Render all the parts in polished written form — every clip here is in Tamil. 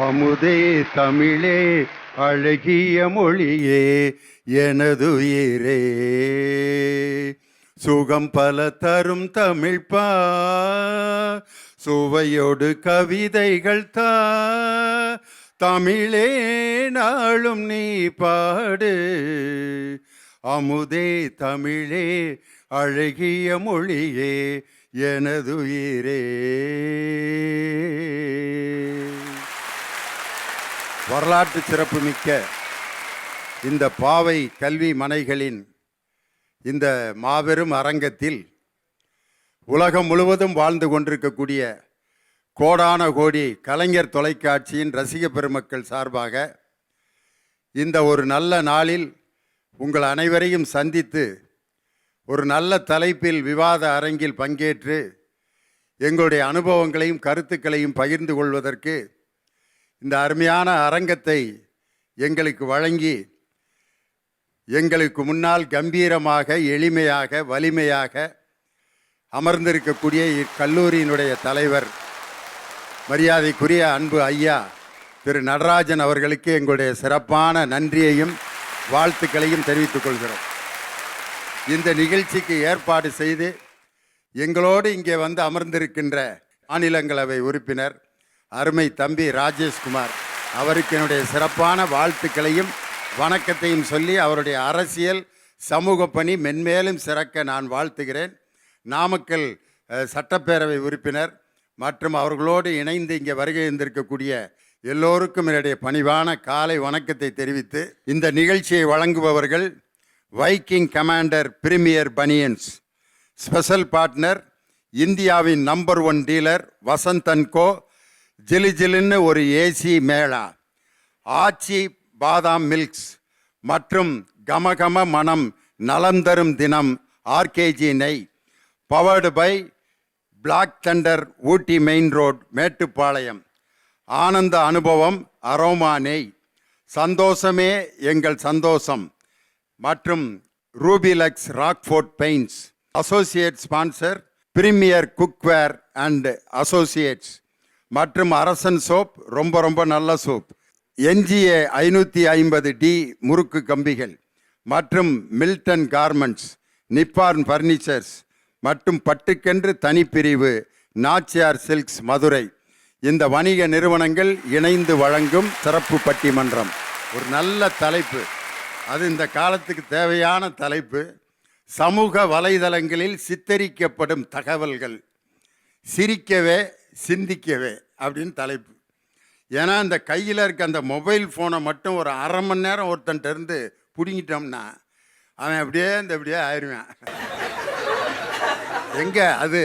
அமுதே தமிழே அழகிய மொழியே எனதுயிரே, சுகம் பல தரும் தமிழ்ப்பா, சுவையோடு கவிதைகள் தா, தமிழே நாளும் நீ பாடு. அமுதே தமிழே அழகிய மொழியே எனதுயிரே. வரலாற்று சிறப்புமிக்க இந்த பாவை கல்வி மனைகளின் இந்த மாபெரும் அரங்கத்தில் உலகம் முழுவதும் வாழ்ந்து கொண்டிருக்கக்கூடிய கோடான கோடி கலைஞர் தொலைக்காட்சியின் ரசிக பெருமக்கள் சார்பாக இந்த ஒரு நல்ல நாளில் உங்கள் அனைவரையும் சந்தித்து ஒரு நல்ல தலைப்பில் விவாத அரங்கில் பங்கேற்று எங்களுடைய அனுபவங்களையும் கருத்துக்களையும் பகிர்ந்து கொள்வதற்கு இந்த அருமையான அரங்கத்தை எங்களுக்கு வழங்கி எங்களுக்கு முன்னால் கம்பீரமாக எளிமையாக வலிமையாக அமர்ந்திருக்கக்கூடிய இக்கல்லூரியினுடைய தலைவர் மரியாதைக்குரிய அன்பு ஐயா திரு நடராஜன் அவர்களுக்கு எங்களுடைய சிறப்பான நன்றியையும் வாழ்த்துக்களையும் தெரிவித்துக் கொள்கிறோம். இந்த நிகழ்ச்சிக்கு ஏற்பாடு செய்து எங்களோடு இங்கே வந்து அமர்ந்திருக்கின்ற மாநிலங்களவை உறுப்பினர் அருமை தம்பி ராஜேஷ்குமார் அவருக்கு என்னுடைய சிறப்பான வாழ்த்துக்களையும் வணக்கத்தையும் சொல்லி அவருடைய அரசியல் சமூக பணி மென்மேலும் சிறக்க நான் வாழ்த்துகிறேன். நாமக்கல் சட்டப்பேரவை உறுப்பினர் மற்றும் அவர்களோடு இணைந்து இங்கே வருகை இருந்திருக்கக்கூடிய எல்லோருக்கும் என்னுடைய பணிவான காலை வணக்கத்தை தெரிவித்து இந்த நிகழ்ச்சியை வழங்குபவர்கள் Viking commander premier banians, special partner இந்தியாவின் நம்பர் 1 டீலர் வசந்த் அண்ட் கோ, ஜிலு ஜிலுன்னு ஒரு ஏசி மேளா, ஆச்சி பாதாம் மில்க்ஸ் மற்றும் கமகம மனம் நலம் தரும் தினம் ஆர்கேஜி நெய், powered by black thunder Ooty main road Mettupalayam, ஆனந்த அனுபவம் அரோமா நெய், சந்தோஷமே எங்கள் சந்தோஷம் மற்றும் Rubilux Rockford paints, associate sponsor premier cookware and associates மற்றும் அரசன் சோப், ரொம்ப ரொம்ப நல்ல சோப், NGA 550D முறுக்கு கம்பிகள் மற்றும் மில்டன் கார்மெண்ட்ஸ், நிப்பார்ன் ஃபர்னிச்சர்ஸ் மற்றும் பட்டுக்கென்று தனிப்பிரிவு நாச்சியார் சில்க்ஸ் மதுரை, இந்த வணிக நிறுவனங்கள் இணைந்து வழங்கும் சிறப்பு பட்டிமன்றம். ஒரு நல்ல தலைப்பு, அது இந்த காலத்துக்கு தேவையான தலைப்பு. சமூக வலைதளங்களில் சித்தரிக்கப்படும் தகவல்கள், சிரிக்கவே சிந்திக்கவே அப்படின்னு தலைப்பு. ஏன்னா இந்த கையில் இருக்க அந்த மொபைல் ஃபோனை மட்டும் ஒரு அரை மணி நேரம் ஒருத்தன்ட்ட இருந்து பிடுங்கிட்டோம்னா அவன் அப்படியே ஆயிடுவான். எங்க அது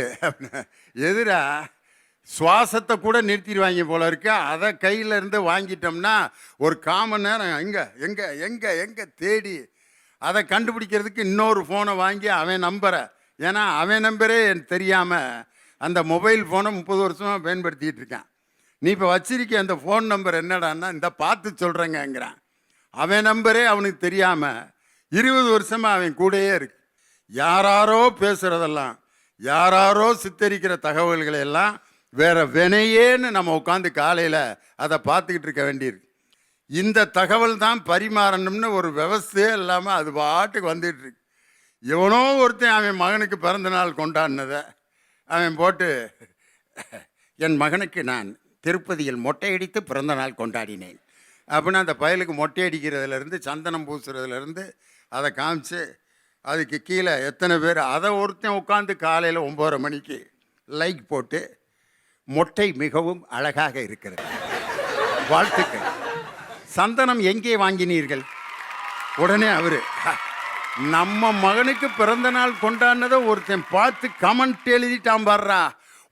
எதிரா சுவாசத்தை கூட நிறுத்திடுவாங்க போல இருக்கு. அதை கையில் இருந்து வாங்கிட்டோம்னா ஒரு காமன் நேரம் எங்கே தேடி அதை கண்டுபிடிக்கிறதுக்கு இன்னொரு ஃபோனை வாங்கி அவன் நம்பரை, ஏன்னா அவன் நம்பரே தெரியாமல் அந்த மொபைல் ஃபோனை 30 வருஷமாக பயன்படுத்திகிட்டு இருக்கான். நீ இப்போ வச்சிருக்க அந்த ஃபோன் நம்பர் என்னடான்னா இந்த பார்த்து சொல்கிறேங்கிறான். அவன் நம்பரே அவனுக்கு தெரியாமல் 20 வருஷமாக அவன் கூடயே இருக்கு. யாராரோ பேசுகிறதெல்லாம், யாராரோ சித்தரிக்கிற தகவல்களை எல்லாம் வேற வினையேன்னு நம்ம உட்காந்து காலையில் அதை பார்த்துக்கிட்டு இருக்க வேண்டியிருக்கு. இந்த தகவல் தான் பரிமாறணும்னு ஒரு விவசாயே இல்லாமல் அது பாட்டுக்கு வந்துட்டு இருக்கு. எவனோ ஒருத்தன் அவன் மகனுக்கு பிறந்த நாள் கொண்டாடினதை அவன் போட்டு, என் மகனுக்கு நான் திருப்பதியில் மொட்டையடித்து பிறந்த நாள் கொண்டாடினேன் அப்படின்னு அந்த பயலுக்கு மொட்டை அடிக்கிறதுலேருந்து சந்தனம் பூசுறதுலேருந்து அதை காமிச்சு அதுக்கு கீழே எத்தனை பேர் அதை ஒருத்தன் உட்காந்து காலையில் 9:30 மணிக்கு லைக் போட்டு மொட்டை மிகவும் அழகாக இருக்கிறது, வாழ்த்துக்கள், சந்தனம் எங்கே வாங்கினீர்கள்? உடனே அவரு நம்ம மகனுக்கு பிறந்த நாள் கொண்டாடினதை ஒருத்தன் பார்த்து கமெண்ட் எழுதிட்டான் பாடுறா,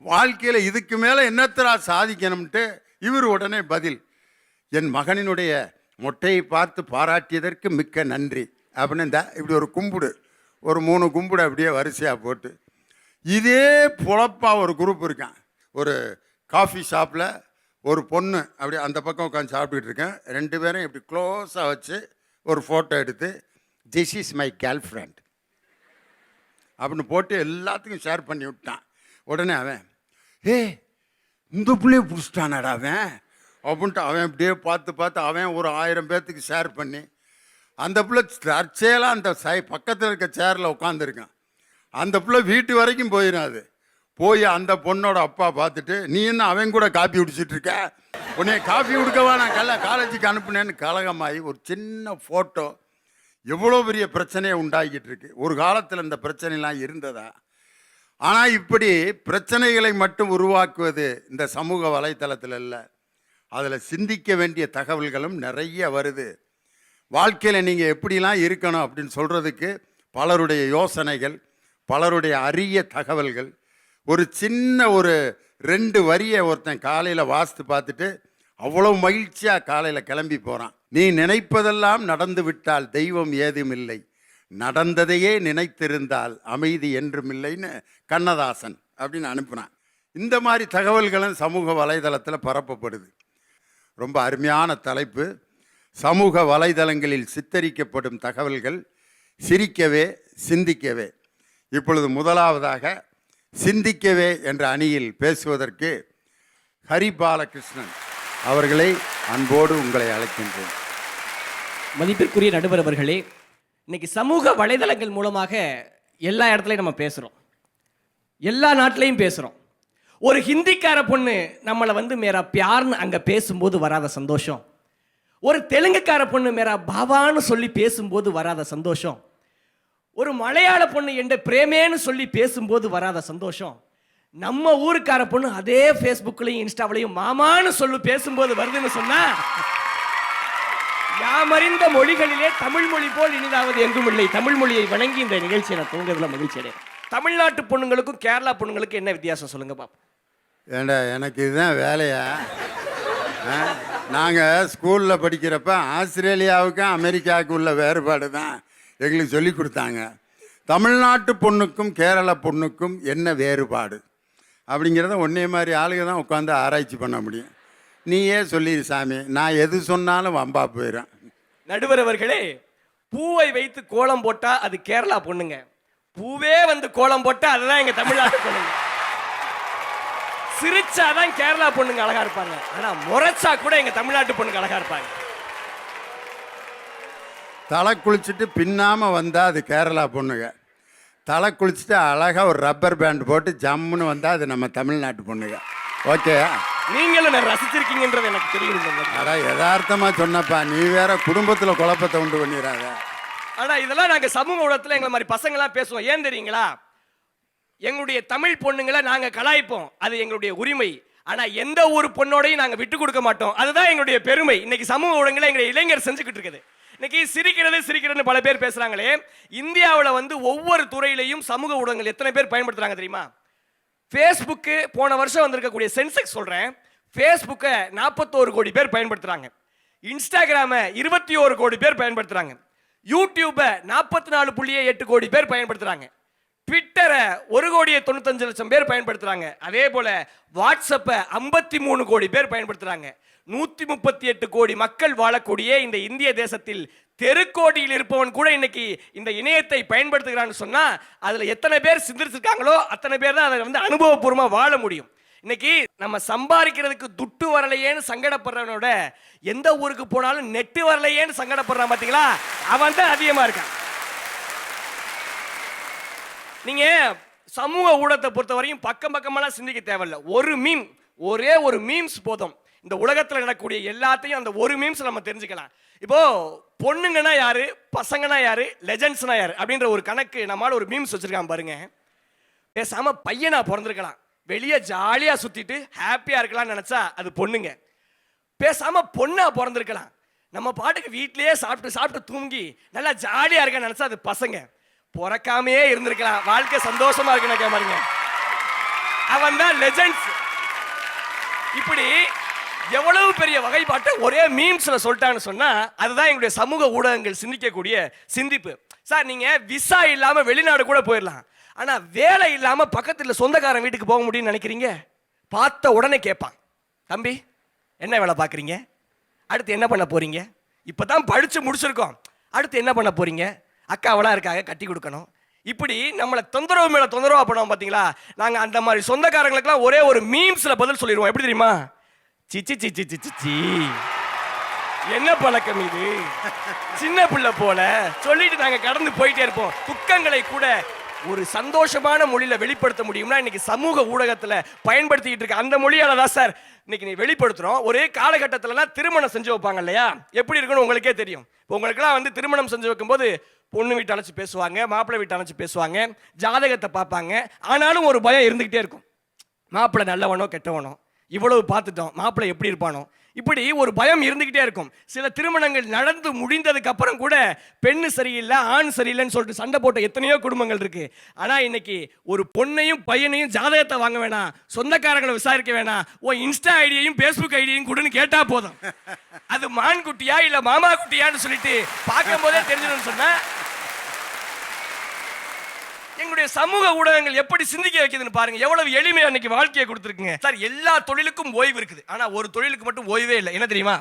வாழ்க்கையில் இதுக்கு மேலே என்னத்தரா சாதிக்கணும்ட்டு இவர் உடனே பதில், என் மகனினுடைய மொட்டையை பார்த்து பாராட்டியதற்கு மிக்க நன்றி அப்படின்னு இப்படி ஒரு கும்பிடு, ஒரு 3 கும்பிடு அப்படியே வரிசையாக போட்டு. இதே பொழப்பா ஒரு குரூப் இருக்கான். ஒரு காஃபி ஷாப்பில் ஒரு பொண்ணு அப்படி அந்த பக்கம் உட்காந்து சாப்பிட்டுட்டு இருக்கேன். 2 பேரும் இப்படி க்ளோஸாக வச்சு ஒரு ஃபோட்டோ எடுத்து, this is my girl friend அப்படின்னு போட்டு எல்லாத்துக்கும் ஷேர் பண்ணி விட்டான். உடனே அவன், இந்த பிள்ளைய பிடிச்சிட்டானாடா அவன், அப்படின்ட்டு அவன் இப்படியே பார்த்து பார்த்து அவன் ஒரு 1000 பேர்த்துக்கு ஷேர் பண்ணி அந்த பிள்ளை தற்செயலாக அந்த பக்கத்தில் இருக்க சேரில் உட்காந்துருக்கான். அந்த பிள்ளை வீட்டு வரைக்கும் போயிடும். அது போய் அந்த பொண்ணோட அப்பா பார்த்துட்டு, நீ என்ன அவன் கூட காப்பி குடிச்சிட்டு இருக்க, உன்னை காப்பி கொடுக்கவா நான் காலேஜுக்கு அனுப்புனேன்னு கலகமாகி ஒரு சின்ன ஃபோட்டோ எவ்வளோ பெரிய பிரச்சனையை உண்டாக்கிட்டு இருக்கு. ஒரு காலத்தில் இந்த பிரச்சனைலாம் இருந்ததா? ஆனால் இப்படி பிரச்சனைகளை மட்டும் உருவாக்குவது இந்த சமூக வலைத்தளத்தில் இல்லை, அதில் சிந்திக்க வேண்டிய தகவல்களும் நிறைய வருது. வாழ்க்கையில் நீங்கள் எப்படிலாம் இருக்கணும் அப்படின்னு சொல்கிறதுக்கு பலருடைய யோசனைகள், பலருடைய அரிய தகவல்கள். ஒரு சின்ன ஒரு 2 வரியை ஒருத்தன் காலையில் வாசித்து பார்த்துட்டு அவ்வளோ மகிழ்ச்சியாக காலையில் கிளம்பி போகிறான். நீ நினைப்பதெல்லாம் நடந்து விட்டால் தெய்வம் ஏதும் இல்லை, நடந்ததையே நினைத்திருந்தால் அமைதி என்றும் இல்லைன்னு கண்ணதாசன் அப்படின்னு அனுப்புனான். இந்த மாதிரி தகவல்களும் சமூக வலைதளத்தில் பரப்பப்படுது. ரொம்ப அருமையான தலைப்பு. சமூக வலைதளங்களில் சித்தரிக்கப்படும் தகவல்கள் சிரிக்கவே சிந்திக்கவே. இப்பொழுது முதலாவதாக சிந்திக்கவே என்ற அணியில் பேசுவதற்கு ஹரிபாலகிருஷ்ணன் அவர்களை அன்போடு உங்களை அழைக்கின்றேன். மதிப்பிற்குரிய நடுவர் அவர்களே, இன்னைக்கு சமூக வலைதளங்கள் மூலமாக எல்லா இடத்துலையும் நம்ம பேசுகிறோம், எல்லா நாட்டிலையும் பேசுகிறோம். ஒரு ஹிந்திக்கார பொண்ணு நம்மளை வந்து மேரா பியார்னு அங்கே பேசும்போது வராத சந்தோஷம், ஒரு தெலுங்குக்கார பொண்ணு மேரா பாவான்னு சொல்லி பேசும்போது வராத சந்தோஷம், ஒரு மலையாள பொண்ணு என்ற பிரேமேன்னு சொல்லி பேசும்போது வராத சந்தோஷம், நம்ம ஊருக்கார பொண்ணு அதே ஃபேஸ்புக்லையும் இன்ஸ்டாவிலையும் மாமான்னு சொல்லி பேசும்போது வருதுன்னு சொன்னா, யாமறிந்த மொழிகளிலே தமிழ் மொழி போல் இனிதாவது எங்கும் இல்லை. தமிழ் மொழியை வணங்கி இந்த நிகழ்ச்சியை நான் தூங்குறதுல மகிழ்ச்சி அடைகிறேன். தமிழ்நாட்டு பொண்ணுங்களுக்கும் கேரளா பொண்ணுங்களுக்கும் என்ன வித்தியாசம் சொல்லுங்க பாப்பா. ஏண்டா எனக்கு இதுதான் வேலையா? நாங்கள் ஸ்கூலில் படிக்கிறப்ப ஆஸ்திரேலியாவுக்கும் அமெரிக்காவுக்கும் உள்ள வேறுபாடு தான் எங்களுக்கு சொல்லி கொடுத்தாங்க. தமிழ்நாட்டு பொண்ணுக்கும் கேரளா பொண்ணுக்கும் என்ன வேறுபாடு அப்படிங்கிறத ஒன்றே மாதிரி ஆளுங்க தான் உட்காந்து ஆராய்ச்சி பண்ண முடியும். நீயே சொல்லிடு சாமி, நான் எது சொன்னாலும் வம்பா போயிடும். நடுவர் அவர்களே, பூவை வைத்து கோலம் போட்டா அது கேரளா பொண்ணுங்க, பூவே வந்து கோலம் போட்டா அதுதான் எங்க தமிழ்நாட்டு பொண்ணுங்க. சிரிச்சாதான் கேரளா பொண்ணுங்க அழகா இருப்பாங்க, ஆனா முறைச்சா கூட எங்க தமிழ்நாட்டு பொண்ணுங்க அழகா இருப்பாங்க. தலை குளிச்சுட்டு பின்னாமல் வந்தால் அது கேரளா பொண்ணுங்க, தலை குளிச்சுட்டு அழகாக ஒரு ரப்பர் பேண்ட் போட்டு ஜம்முன்னு வந்தால் அது நம்ம தமிழ்நாட்டு பொண்ணுங்க. ஓகே, நீங்களும் நான் ரசிச்சிருக்கீங்கன்றது எனக்கு தெரியும். அதான் யதார்த்தமாக சொன்னப்பா, நீ வேற குடும்பத்தில் குழப்பத்தை உண்டு பண்ணிடாத. ஆனால் இதெல்லாம் நாங்கள் சமூக ஊடகத்தில் எங்களை மாதிரி பசங்களாம் பேசுவோம். ஏன் தெரியுங்களா? எங்களுடைய தமிழ் பொண்ணுங்களை நாங்கள் கலாய்ப்போம், அது எங்களுடைய உரிமை. ஆனால் எந்த ஒரு பொண்ணோடையும் நாங்கள் விட்டு கொடுக்க மாட்டோம், அதுதான் எங்களுடைய பெருமை. இன்னைக்கு சமூக ஊடகங்களை எங்களுடைய இளைஞர் செஞ்சுக்கிட்டு இருக்குது. இன்னைக்கு சிரிக்கிறதுன்னு பல பேர் பேசுறாங்களே, இந்தியாவில் வந்து ஒவ்வொரு துறையிலையும் சமூக ஊடகங்கள் எத்தனை பேர் பயன்படுத்துறாங்க தெரியுமா? ஃபேஸ்புக்கு போன வருஷம் வந்திருக்கக்கூடிய சென்செக்ஸ் சொல்றேன், ஃபேஸ்புக்கை 41 கோடி பேர் பயன்படுத்துறாங்க, இன்ஸ்டாகிராமை 21 கோடி பேர் பயன்படுத்துறாங்க, யூடியூபை 44.8 கோடி பேர் பயன்படுத்துறாங்க, ட்விட்டரை 1,95,00,000 பேர் பயன்படுத்துறாங்க, அதே போல வாட்ஸ்அப்பை 53 கோடி பேர் பயன்படுத்துறாங்க. 138 கோடி மக்கள் வாழக்கூடிய இந்த இந்திய தேசத்தில் தெருக்கோடியில் இருப்பவன் கூட இன்னைக்கு இந்த இணையத்தை பயன்படுத்துகிறான்னு சொன்னா, அதுல எத்தனை பேர் சிந்திச்சிருக்காங்களோ அத்தனை பேர் தான் அதை வந்து அனுபவபூர்வமா வாழ முடியும். இன்னைக்கு நம்ம சம்பாதிக்கிறதுக்கு துட்டு வரலையேன்னு சங்கடப்படுறவனோட எந்த ஊருக்கு போனாலும் நெட்டு வரலையேன்னு சங்கடப்படுறான் பாத்தீங்களா, அவன் தான் அதிகமா இருக்கான். நீங்க சமூக ஊடகத்தை பொறுத்தவரையும் பக்கம் பக்கமெல்லாம் சிந்திக்க தேவையில்லை. ஒரு மீம், ஒரே ஒரு மீம்ஸ் போதும், இந்த உலகத்தில் நடக்கக்கூடிய எல்லாத்தையும் அந்த ஒரு மீம்ஸ் நம்ம தெரிஞ்சுக்கலாம். இப்போ பொண்ணுங்கன்னா யாரு, பசங்கன்னா யாரு, லெஜண்ட்ஸ்னா யாரு அப்படின்ற ஒரு கணக்கு நம்மளால ஒரு மீம்ஸ் வச்சிருக்கான் பாருங்க. பேசாம பையனா பிறந்திருக்கலாம், வெளியே ஜாலியா சுத்திட்டு ஹாப்பியா இருக்கலாம்னு நினைச்சா அது பொண்ணுங்க. பேசாம பொண்ணா பிறந்திருக்கலாம், நம்ம பாட்டுக்கு வீட்லயே சாப்பிட்டு சாப்பிட்டு தூங்கி நல்லா ஜாலியா இருக்க நினைச்சா அது பசங்க. பிறக்காமையே இருந்திருக்கலாம், வாழ்க்கை சந்தோஷமா இருக்குன்னு பாருங்க, அவன் தான் லெஜண்ட்ஸ். இப்படி எவ்வளவு பெரிய வகைப்பாட்டை ஒரே மீம்ஸ்ல சொல்லிட்டான்னு சொன்னா, அதுதான் எங்களுடைய சமூக ஊடகங்கள் சிந்திக்கக்கூடிய சிந்திப்பு. சார், நீங்க விசா இல்லாம வெளிநாடு கூட போயிடலாம், ஆனா வேலை இல்லாம பக்கத்துல சொந்தக்காரன் வீட்டுக்கு போக முடியும்னு நினைக்கிறீங்க? பார்த்த உடனே கேட்பான், தம்பி என்ன வேலை பார்க்குறீங்க, அடுத்து என்ன பண்ண போறீங்க, இப்பதான் படிச்சு முடிச்சிருக்கோம், அடுத்து என்ன பண்ண போறீங்க, அக்காவெல்லாம் இருக்காங்க கட்டி கொடுக்கணும். இப்படி நம்மளை தொந்தரவு மேல தொந்தரவா பண்ணுவோம் பாத்தீங்களா. நாங்க அந்த மாதிரி சொந்தக்காரங்களுக்குலாம் ஒரே ஒரு மீம்ஸ்ல பதில் சொல்லிடுவோம். எப்படி தெரியுமா? சிச்சி சிச்சி சிச்சி சி என்ன பழக்கம் இது? சின்ன பிள்ளை போல சொல்லிட்டு நாங்க கடந்து போயிட்டே இருப்போம். துக்கங்களை கூட ஒரு சந்தோஷமான மொழியில வெளிப்படுத்த முடியும்னா இன்னைக்கு சமூக ஊடகத்துல பயன்படுத்திக்கிட்டு இருக்க அந்த மொழியால தான் சார் இன்னைக்கு நீ வெளிப்படுத்துறோம். ஒரே காலகட்டத்திலலாம் திருமணம் செஞ்சு வைப்பாங்க இல்லையா, எப்படி இருக்குன்னு உங்களுக்கே தெரியும். இப்போ உங்களுக்குலாம் வந்து திருமணம் செஞ்சு வைக்கும்போது பொண்ணு வீட்டை அழைச்சி பேசுவாங்க, மாப்பிள்ளை வீட்டை அழைச்சி பேசுவாங்க, ஜாதகத்தை பார்ப்பாங்க. ஆனாலும் ஒரு பயம் இருந்துகிட்டே இருக்கும். மாப்பிள்ளை நல்லவனோ கெட்டவனோ, இவ்வளவு பார்த்துட்டோம், மாப்பிள்ளை எப்படி இருப்பானோ, இப்படி ஒரு பயம் இருந்துகிட்டே இருக்கும். சில திருமணங்கள் நடந்து முடிந்ததுக்கு அப்புறம் கூட பெண்ணு சரியில்லை ஆண் சரியில்லைன்னு சொல்லிட்டு சண்டை போட்ட எத்தனையோ குடும்பங்கள் இருக்கு. ஆனா இன்னைக்கு ஒரு பொண்ணையும் பையனையும் ஜாதகத்தை வாங்க வேணாம், சொந்தக்காரங்களை விசாரிக்க வேணாம், உன் இன்ஸ்டா ஐடியையும் பேஸ்புக் ஐடியையும் கொடுன்னு கேட்டா போதும். அது மான் குட்டியா இல்ல மாமா குட்டியான்னு சொல்லிட்டு பார்க்கும் போதே தெரிஞ்சிடும் சொன்னா எங்களுடைய சமூக ஊடகங்கள் எப்படி சிந்திக்க வைக்குதுன்னு பாருங்க. எவ்வளவு எளிமையா இன்னைக்கு வாழ்க்கையை கொடுத்துருக்குங்க சார். எல்லா தொழிலுக்கும் ஓய்வு இருக்குது, ஆனா ஒரு தொழிலுக்கு மட்டும் ஓய்வே இல்லை. என்ன தெரியுமா?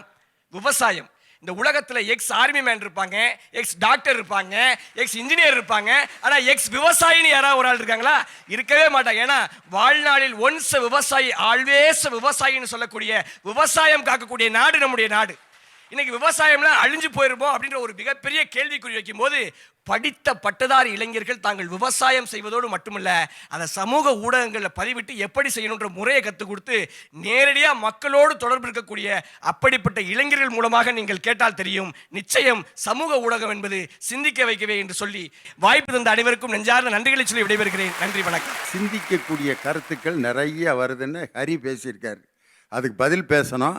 விவசாயம். இந்த உலகத்துல எக்ஸ் ஆர்மி மேன் இருப்பாங்க, எக்ஸ் டாக்டர் இருப்பாங்க, எக்ஸ் இன்ஜினியர் இருப்பாங்க, ஆனா எக்ஸ் விவசாயின்னு யாராவது ஒரு ஆள் இருக்காங்களா? இருக்கவே மாட்டாங்க. ஏன்னா வாழ்நாளில் ஒன்ஸ் விவசாயி ஆல்வேஸ் விவசாயின்னு சொல்லக்கூடிய விவசாயம் காக்கக்கூடிய நாடு நம்முடைய நாடு. இன்னைக்கு விவசாயம்லாம் அழிஞ்சு போயிருப்போம் அப்படின்ற ஒரு மிகப்பெரிய கேள்விக்குறி வைக்கும் போது படித்த பட்டதாரி இளைஞர்கள் தாங்கள் விவசாயம் செய்வதோடு மட்டுமல்ல அதை சமூக ஊடகங்களில் பதிவிட்டு எப்படி செய்யணுன்ற முறையை கற்றுக் கொடுத்து நேரடியாக மக்களோடு தொடர்பு இருக்கக்கூடிய அப்படிப்பட்ட இளைஞர்கள் மூலமாக நீங்கள் கேட்டால் தெரியும். நிச்சயம் சமூக ஊடகம் என்பது சிந்திக்க வைக்கவே என்று சொல்லி வாய்ப்பு தந்த அனைவருக்கும் நெஞ்சார்ந்த நன்றிகளை சொல்லி விடைபெறுகிறேன். நன்றி, வணக்கம். சிந்திக்கக்கூடிய கருத்துக்கள் நிறைய வருதுன்னு ஹரி பேசியிருக்கார். அதுக்கு பதில் பேசணும்.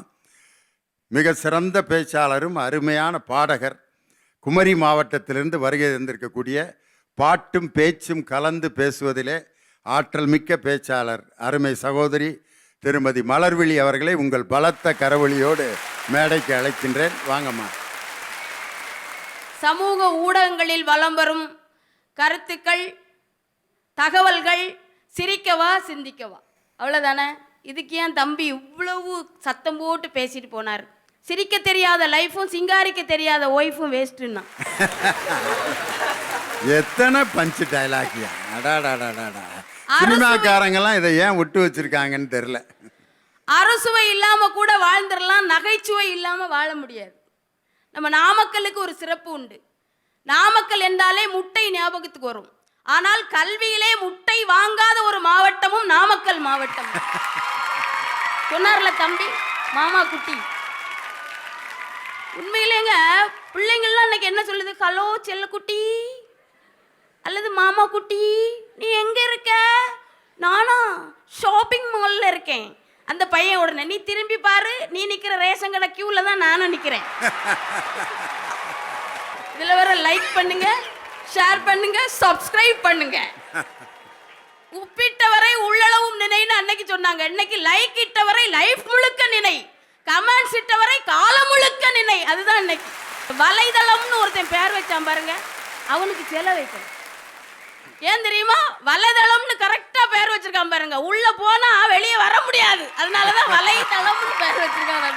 மிக சிறந்த பேச்சாளரும் அருமையான பாடகர், குமரி மாவட்டத்திலிருந்து வருகை தந்திருக்கக்கூடிய பாட்டும் பேச்சும் கலந்து பேசுவதிலே ஆற்றல் மிக்க பேச்சாளர் அருமை சகோதரி திருமதி மலர்விழி அவர்களை உங்கள் பலத்த கரவொலியோடு மேடைக்கு அழைக்கின்றேன். வாங்கம்மா. சமூக ஊடகங்களில் வலம் வரும் கருத்துக்கள், தகவல்கள் சிரிக்கவா சிந்திக்கவா, அவ்வளோதானே. இதுக்கு ஏன் தம்பி இவ்வளவு சத்தம் போட்டு பேசிட்டு போனார்? சிரிக்க தெரியாத லைஃபும் சிங்காரிக்க தெரியாத ஒய்ஃபும் வேஸ்ட்டுன்னா எத்தனை பஞ்சு டைலாக்கியா! அடாடாடாடா, சினிமாக்காரங்கெல்லாம் இதை ஏன் விட்டு வச்சிருக்காங்கன்னு தெரியல. அறுசுவை இல்லாம கூட வாழ்ந்துடலாம், நகைச்சுவை இல்லாம வாழ முடியாது. நம்ம நாமக்கலுக்கு ஒரு சிறப்பு உண்டு. நாமக்கல் என்றாலே முட்டை ஞாபகத்துக்கு வரும். ஆனால் கல்வியிலே முட்டை வாங்காத ஒரு மாவட்டமும் நாமக்கல் மாவட்டம். சொன்னார்ல தம்பி மாமா குட்டி, உண்மையிலேங்க பிள்ளைங்கள்லாம் இன்னைக்கு என்ன சொல்லுது? ஹலோ செல்ல குட்டி அல்லது மாமா குட்டி, நீ எங்க இருக்க? நானா ஷாப்பிங் மால்ல இருக்கேன். அந்த பையன் உடனே நீ திரும்பி பாரு, நீ நிக்கிற ரேஷன் கடை கியூல தான் நானும் நிக்கிறேன். இதுல வேற லைக் பண்ணுங்க, ஷேர் பண்ணுங்க, சப்ஸ்கிரைப் பண்ணுங்க. உப்பிட்டவரை உள்ளளவும் நினைன்னு அன்னைக்கு சொன்னாங்க. இன்னைக்கு லைக் இட்டவரை லைஃப் முழுக்க நினை, கமெண்ட்ஸ் இட்டவரை காலம் முழுக்க நினை. அதுதான் இன்னைக்கு வலைதளம்னு ஒருத்தன் பேர் வச்சான் பாருங்க, அவனுக்கு செல வைக்கணும். ஏன் தெரியுமா? வலைதளம்னு கரெக்டா பேர் வச்சிருக்கான் பாருங்க, உள்ள போனா வெளியே வர முடியாது. அதனாலதான் வலைதளம்னு பேர் வச்சிருக்காங்க.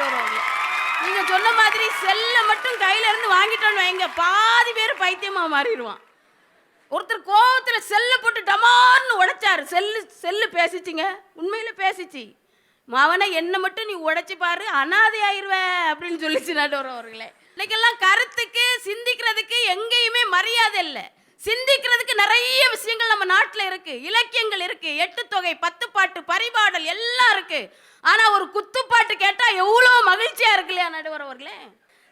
நீங்க சொன்ன மாதிரி செல்ல மட்டும் கையில இருந்து வாங்கிட்டோன்னு வைங்க, பாதி பேர் பைத்தியமா மாறிடுவான். ஒருத்தர் கோவத்துல செல்ல போட்டு டமார்னு உடைச்சாரு. செல்லு பேசிச்சிங்க, உண்மையில பேசிச்சு. அவனை என்ன மட்டும் நீ உடைச்சு பாரு, அனாதை ஆயிருவ அப்படின்னு சொல்லிச்சு நடுவர் அவர்களே. இன்னைக்கெல்லாம் கருத்துக்கு சிந்திக்கிறதுக்கு எங்கேயுமே மரியாதை இல்லை. சிந்திக்கிறதுக்கு நிறைய விஷயங்கள் நம்ம நாட்டில் இருக்கு, இலக்கியங்கள் இருக்கு, 8 தொகை, 10 பாட்டு, பரிபாடல் எல்லாம் இருக்கு. ஆனா ஒரு குத்துப்பாட்டு கேட்டா எவ்வளவு மகிழ்ச்சியா இருக்கு இல்லையா நடுவர் அவர்களே?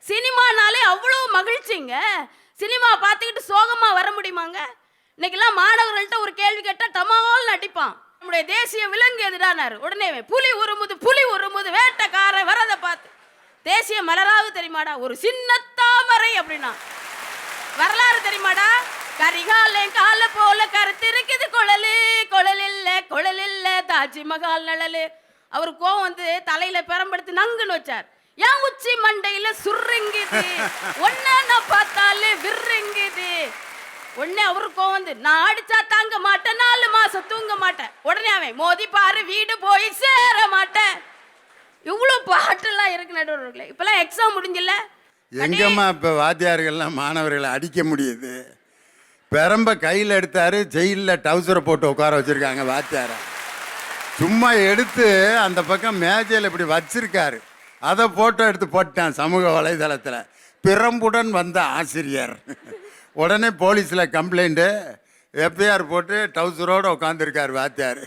சினிமானாலே அவ்வளவு மகிழ்ச்சிங்க. சினிமா பார்த்துக்கிட்டு சோகமா வர முடியுமாங்க? இன்னைக்கெல்லாம் மாணவர்கள்ட்ட ஒரு கேள்வி கேட்டா டமால் நடிப்பான். நம்முடைய தேசிய விலங்கு எதுடானாரு, உடனே புலி உருமுது வேட்டக்கார வரத பார்த்து. தேசிய மலராவது தெரியுமாடா? ஒரு சின்ன தாமரை அப்படின்னா. வரலாறு தெரியுமாடா? கரிகாலே கால போல கருத்து இருக்குது குழல் இல்ல தாஜ்மஹால் நிழலு. அவர் கோவம் வந்து தலையில பெரம்படுத்து நங்குன்னு வச்சார். என் உச்சி மண்டையில சுருங்குது, ஒன்ன பார்த்தாலே விருங்குது. உடனே அவருக்கு வந்து நான் அடிச்சா தாங்க மாட்டேன், 4 மாசம் தூங்க மாட்டேன். உடனே அவன் மோதி பாரு வீடு போய் சேர மாட்டேன். இவ்வளவு பாட்டெல்லாம் இருக்கு நடுவர்களே. இப்பெல்லாம் எக்ஸாம் முடிஞ்சல, எங்கம்மா இப்ப வாத்தியார்கள்லாம் மாணவர்களை அடிக்க முடியுது? பெரம்ப கையில் எடுத்தாரு, ஜெயிலில் டவுசரை போட்டு உட்கார வச்சிருக்காங்க வாத்தியார. சும்மா எடுத்து அந்த பக்கம் மேஜையில் இப்படி வச்சிருக்காரு. அதை போட்டோ எடுத்து போட்டேன் சமூக வலைதளத்தில். பிரம்புடன் வந்த ஆசிரியர். உடனே போலீஸில் கம்ப்ளைண்ட்டு, எஃப்ஐஆர் போட்டு டவுசரோடு உட்காந்துருக்காரு வாத்தியார்.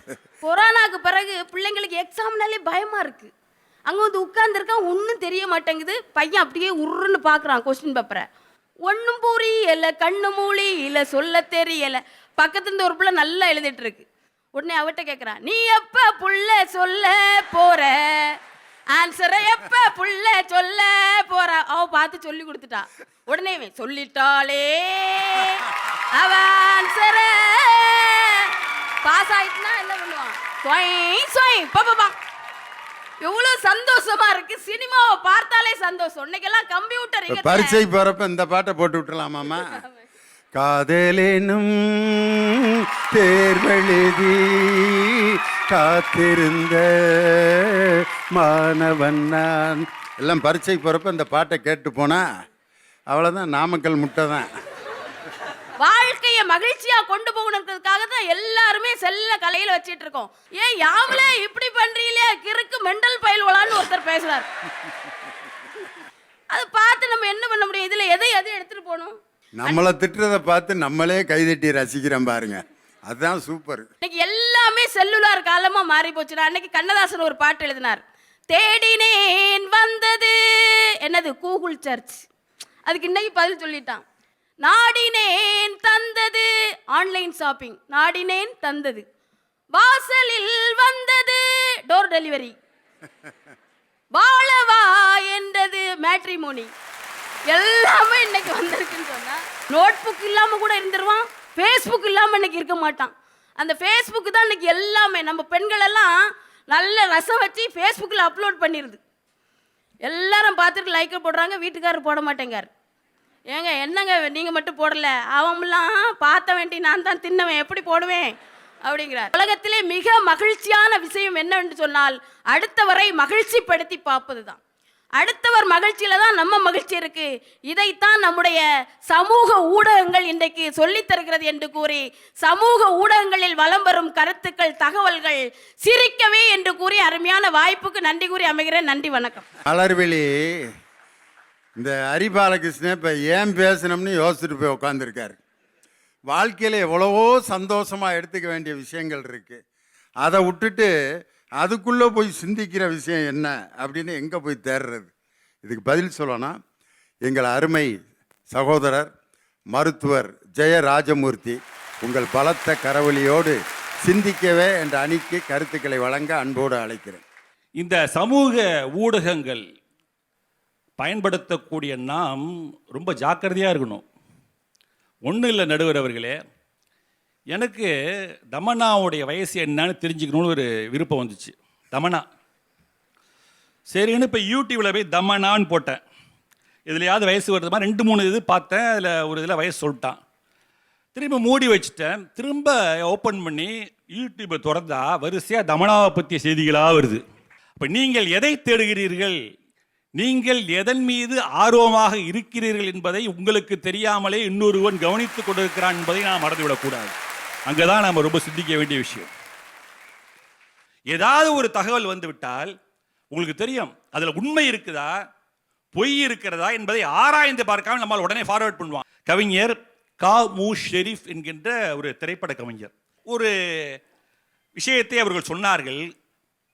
கொரோனாக்கு பிறகு பிள்ளைங்களுக்கு எக்ஸாம்னாலே பயமா இருக்கு. அங்க வந்து உட்கார்ந்துருக்கான், ஒன்றும் தெரிய மாட்டேங்குது. பையன் அப்படியே உருன்னு பார்க்குறான் கொஸ்டின் பேப்பரை. ஒன்றும் புரியல, கண்ணு மூலி இல்லை, சொல்ல தெரியல. பக்கத்துல இருந்து ஒரு பிள்ளை நல்லா எழுதிட்டு இருக்கு. உடனே அவட்ட கேட்குறான், நீ எப்ப புள்ள சொல்ல போற ஆன்சரை, எப்ப புள்ள சொல்ல போற. அவ பார்த்து சொல்லி கொடுத்துட்டா. உடனே சொல்லிட்டாளே அவ ஆன்சரை. பாஸ் ஆயிட்டுனா என்ன பண்ணுவான்? பாப்பா எவ்வளவு சந்தோஷமா இருக்கு. சினிமாவை பார்த்தாலே சந்தோஷம். இன்னைக்கெல்லாம் கம்ப்யூட்டர் பரீட்சை போறப்ப இந்த பாட்டை போட்டு விட்டுலாமாமா. காதலேனும் தேர்வெழுதி காத்திருந்த மாணவன் நான். எல்லாம் பரீட்சைக்கு போறப்ப இந்த பாட்டை கேட்டு போனா அவ்வளவுதான், நாமக்கல் முட்டை தான். வாழ்க்கைய மகிழ்ச்சியா கொண்டு போகணுன்றதுக்காக தான் எல்லாருமே செல்ல கலையில வச்சிட்டு இருக்கோம். ஏன் யாவலே இப்படி பண்றீங்களே கிறுக்கு மெண்டல் பயில்வலான்னு ஒருத்தர் பேசுறாரு. அதை பார்த்து நம்ம என்ன பண்ண முடியும்? இதுல எதை எடுத்துட்டு போகணும்? நம்மளை திட்டுறதை பார்த்து நம்மளே கைதட்டி ரசிக்கிறோம் பாருங்க, அதுதான் சூப்பர். இன்னைக்கு எல்லாமே செல்லுலார் காலமா மாறி போச்சு. அன்னைக்கு கண்ணதாசன் ஒரு பாட்டு எழுதினார், தேடினேன் வந்தது என்னது கூகுள் சர்ச். அதுக்கு இன்னைக்கு பதில் சொல்லிட்டான். நாடினேன் தந்தது ஆன்லைன் ஷாப்பிங், நாடினேன் தந்தது. வாசலில் வந்தது டோர் டெலிவரி. வாழவா என்றது மேட்ரிமோனி. எல்லாமே இன்னைக்கு வந்திருக்குன்னு சொன்னா, நோட் புக் இல்லாம கூட இருந்துருவான், ஃபேஸ்புக் இல்லாம இன்னைக்கு இருக்க மாட்டான். அந்த ஃபேஸ்புக் தான் இன்னைக்கு எல்லாமே. நம்ம பெண்கள் எல்லாம் நல்ல ரசம் வச்சு ஃபேஸ்புக்கில் அப்லோட் பண்ணிடுது. எல்லாரும் பார்த்துட்டு லைக் போடுறாங்க, வீட்டுக்காரர் போட மாட்டேங்கார். ஏங்க என்னங்க நீங்கள் மட்டும் போடல, அவன்லாம் பார்த்த வேண்டி நான் தான் தின்னவன், எப்படி போடுவேன் அப்படிங்கிறார். உலகத்திலே மிக மகிழ்ச்சியான விஷயம் என்னவென்று சொன்னால், அடுத்தவரை மகிழ்ச்சிப்படுத்தி பார்ப்பது தான். அடுத்தவர் மகிழ்ச்சியில தான் நம்ம மகிழ்ச்சி இருக்கு. இதைத்தான் நம்முடைய சமூக ஊடகங்கள் இன்றைக்கு சொல்லித் தருகிறது என்று கூறி, சமூக ஊடகங்களில் வலம் வரும் கருத்துக்கள், தகவல்கள் சிரிக்கவே என்று கூறி அருமையான வாய்ப்புக்கு நன்றி கூறி அமைகிறேன். நன்றி, வணக்கம். மலர்விழி இந்த ஹரிபாலகிருஷ்ணன் இப்போ ஏன் பேசணும்னு யோசிச்சுட்டு போய் உட்காந்துருக்காரு. வாழ்க்கையில் எவ்வளவோ சந்தோஷமாக எடுத்துக்க வேண்டிய விஷயங்கள் இருக்குது. அதை விட்டுட்டு அதுக்குள்ளே போய் சிந்திக்கிற விஷயம் என்ன அப்படின்னு எங்கே போய் தேடுறது? இதுக்கு பதில் சொல்லணும். எங்கள் அருமை சகோதரர் மருத்துவர் ஜெயராஜமூர்த்தி உங்கள் பலத்த கரவொலியோடு சிந்திக்கவே என்ற அணிக்கு கருத்துக்களை வழங்க அன்போடு அழைக்கிறேன். இந்த சமூக ஊடகங்கள் பயன்படுத்தக்கூடிய நாம் ரொம்ப ஜாக்கிரதையாக இருக்கணும். ஒன்றும் இல்லை நடுவர் அவர்களே, எனக்கு தமன்னாவுடைய வயசு என்னன்னு தெரிஞ்சுக்கணும்னு ஒரு விருப்பம் வந்துச்சு. தமன்னா சரின்னு இப்போ யூடியூப்பில் போய் தமன்னான்னு போட்டேன். இதுலையாவது வயசு வருது மாதிரி 2-3 இது பார்த்தேன். அதில் ஒரு இதில் வயசு சொல்லிட்டான். திரும்ப மூடி வச்சுட்டேன். திரும்ப ஓப்பன் பண்ணி யூடியூப்பை திறந்தா வரிசையாக தமன்னாவை பற்றிய செய்திகளாக வருது. அப்போ நீங்கள் எதை தேடுகிறீர்கள், நீங்கள் எதன் மீது ஆர்வமாக இருக்கிறீர்கள் என்பதை உங்களுக்கு தெரியாமலே இன்னொருவன் கவனித்துக் கொண்டிருக்கிறான் என்பதை நாம் மறந்துவிடக்கூடாது. அங்கதான் நாம் ரொம்ப சிந்திக்க வேண்டிய விஷயம். ஏதாவது ஒரு தகவல் வந்து விட்டால் உங்களுக்கு தெரியும் அதுல உண்மை இருக்குதா பொய் இருக்கிறதா என்பதை ஆராய்ந்து பார்க்காம நம்மால் உடனே ஃபார்வர்ட் பண்ணுவான். கவிஞர் கா.மு. ஷெரீப் என்கின்ற ஒரு திரைப்பட கவிஞர் ஒரு விஷயத்தை அவர்கள் சொன்னார்கள்.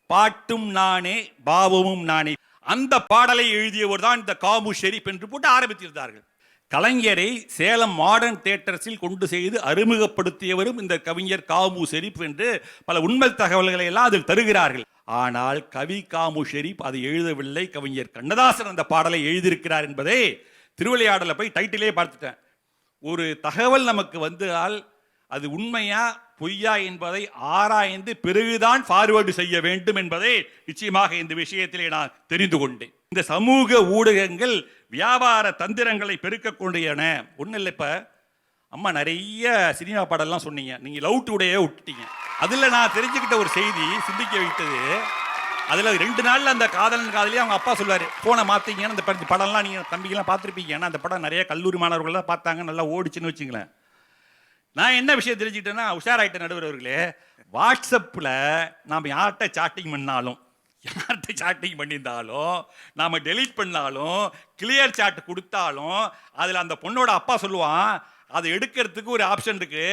பாட்டும் நானே பாவமும் நானே. அந்த பாடலை எழுதியவர் தான் இந்த கா.மு. ஷெரீப் என்று போட்டு ஆரம்பித்திருந்தார்கள். கலைஞரை சேலம் மாடர்ன் தியேட்டர்ஸில் கொண்டு செய்து அறிமுகப்படுத்தியவரும் இந்த கவிஞர் கா.மு. ஷெரீப் என்று பல உண்மை தகவல்களை எல்லாம் அதில் தருகிறார்கள். ஆனால் கவி கா.மு. ஷெரீப் அதை எழுதவில்லை, கவிஞர் கண்ணதாசன் அந்த பாடலை எழுதியிருக்கிறார் என்பதை திருவிளையாடல போய் டைட்டிலே பார்த்துட்டேன். ஒரு தகவல் நமக்கு வந்தால் அது உண்மையா பொய்யா என்பதை ஆராய்ந்து பிறகுதான் ஃபார்வர்டு செய்ய வேண்டும் என்பதை நிச்சயமாக இந்த விஷயத்திலே நான் தெரிந்து கொண்டேன். இந்த சமூக ஊடகங்கள் வியாபார தந்திரங்களை பெருக்கக்கூடியன. ஒன்றும் இல்லை, இப்போ அம்மா நிறைய சினிமா பாடலாம் சொன்னீங்க, நீங்கள் லவ் டுடே விட்டுட்டீங்க. அதில் நான் தெரிஞ்சுக்கிட்ட ஒரு செய்தி சிந்திக்க வைத்தது, அதில் 2 நாளில் அந்த காதலன் காதலியே அவங்க அப்பா சொல்லுவார், ஃபோனை மாற்றிங்கன்னு. அந்த படம்லாம் நீங்கள் தம்பிக்கெல்லாம் பார்த்துருப்பீங்க. ஏன்னா அந்த படம் நிறைய கல்லூரி மாணவர்கள்லாம் பார்த்தாங்க, நல்லா ஓடிச்சுன்னு வச்சுங்களேன். நான் என்ன விஷயம் தெரிஞ்சுக்கிட்டேன்னா, உஷாராயிட்ட நடுவர் அவர்களே, வாட்ஸ்அப்பில் நாம் யார்கிட்ட சாட்டிங் பண்ணாலும், யார்கிட்ட சாட்டிங் பண்ணியிருந்தாலும், நாம் டெலீட் பண்ணாலும், கிளியர் சாட் கொடுத்தாலும், அதில் அந்த பொண்ணோட அப்பா சொல்லுவான், அதை எடுக்கிறதுக்கு ஒரு ஆப்ஷன் இருக்கு,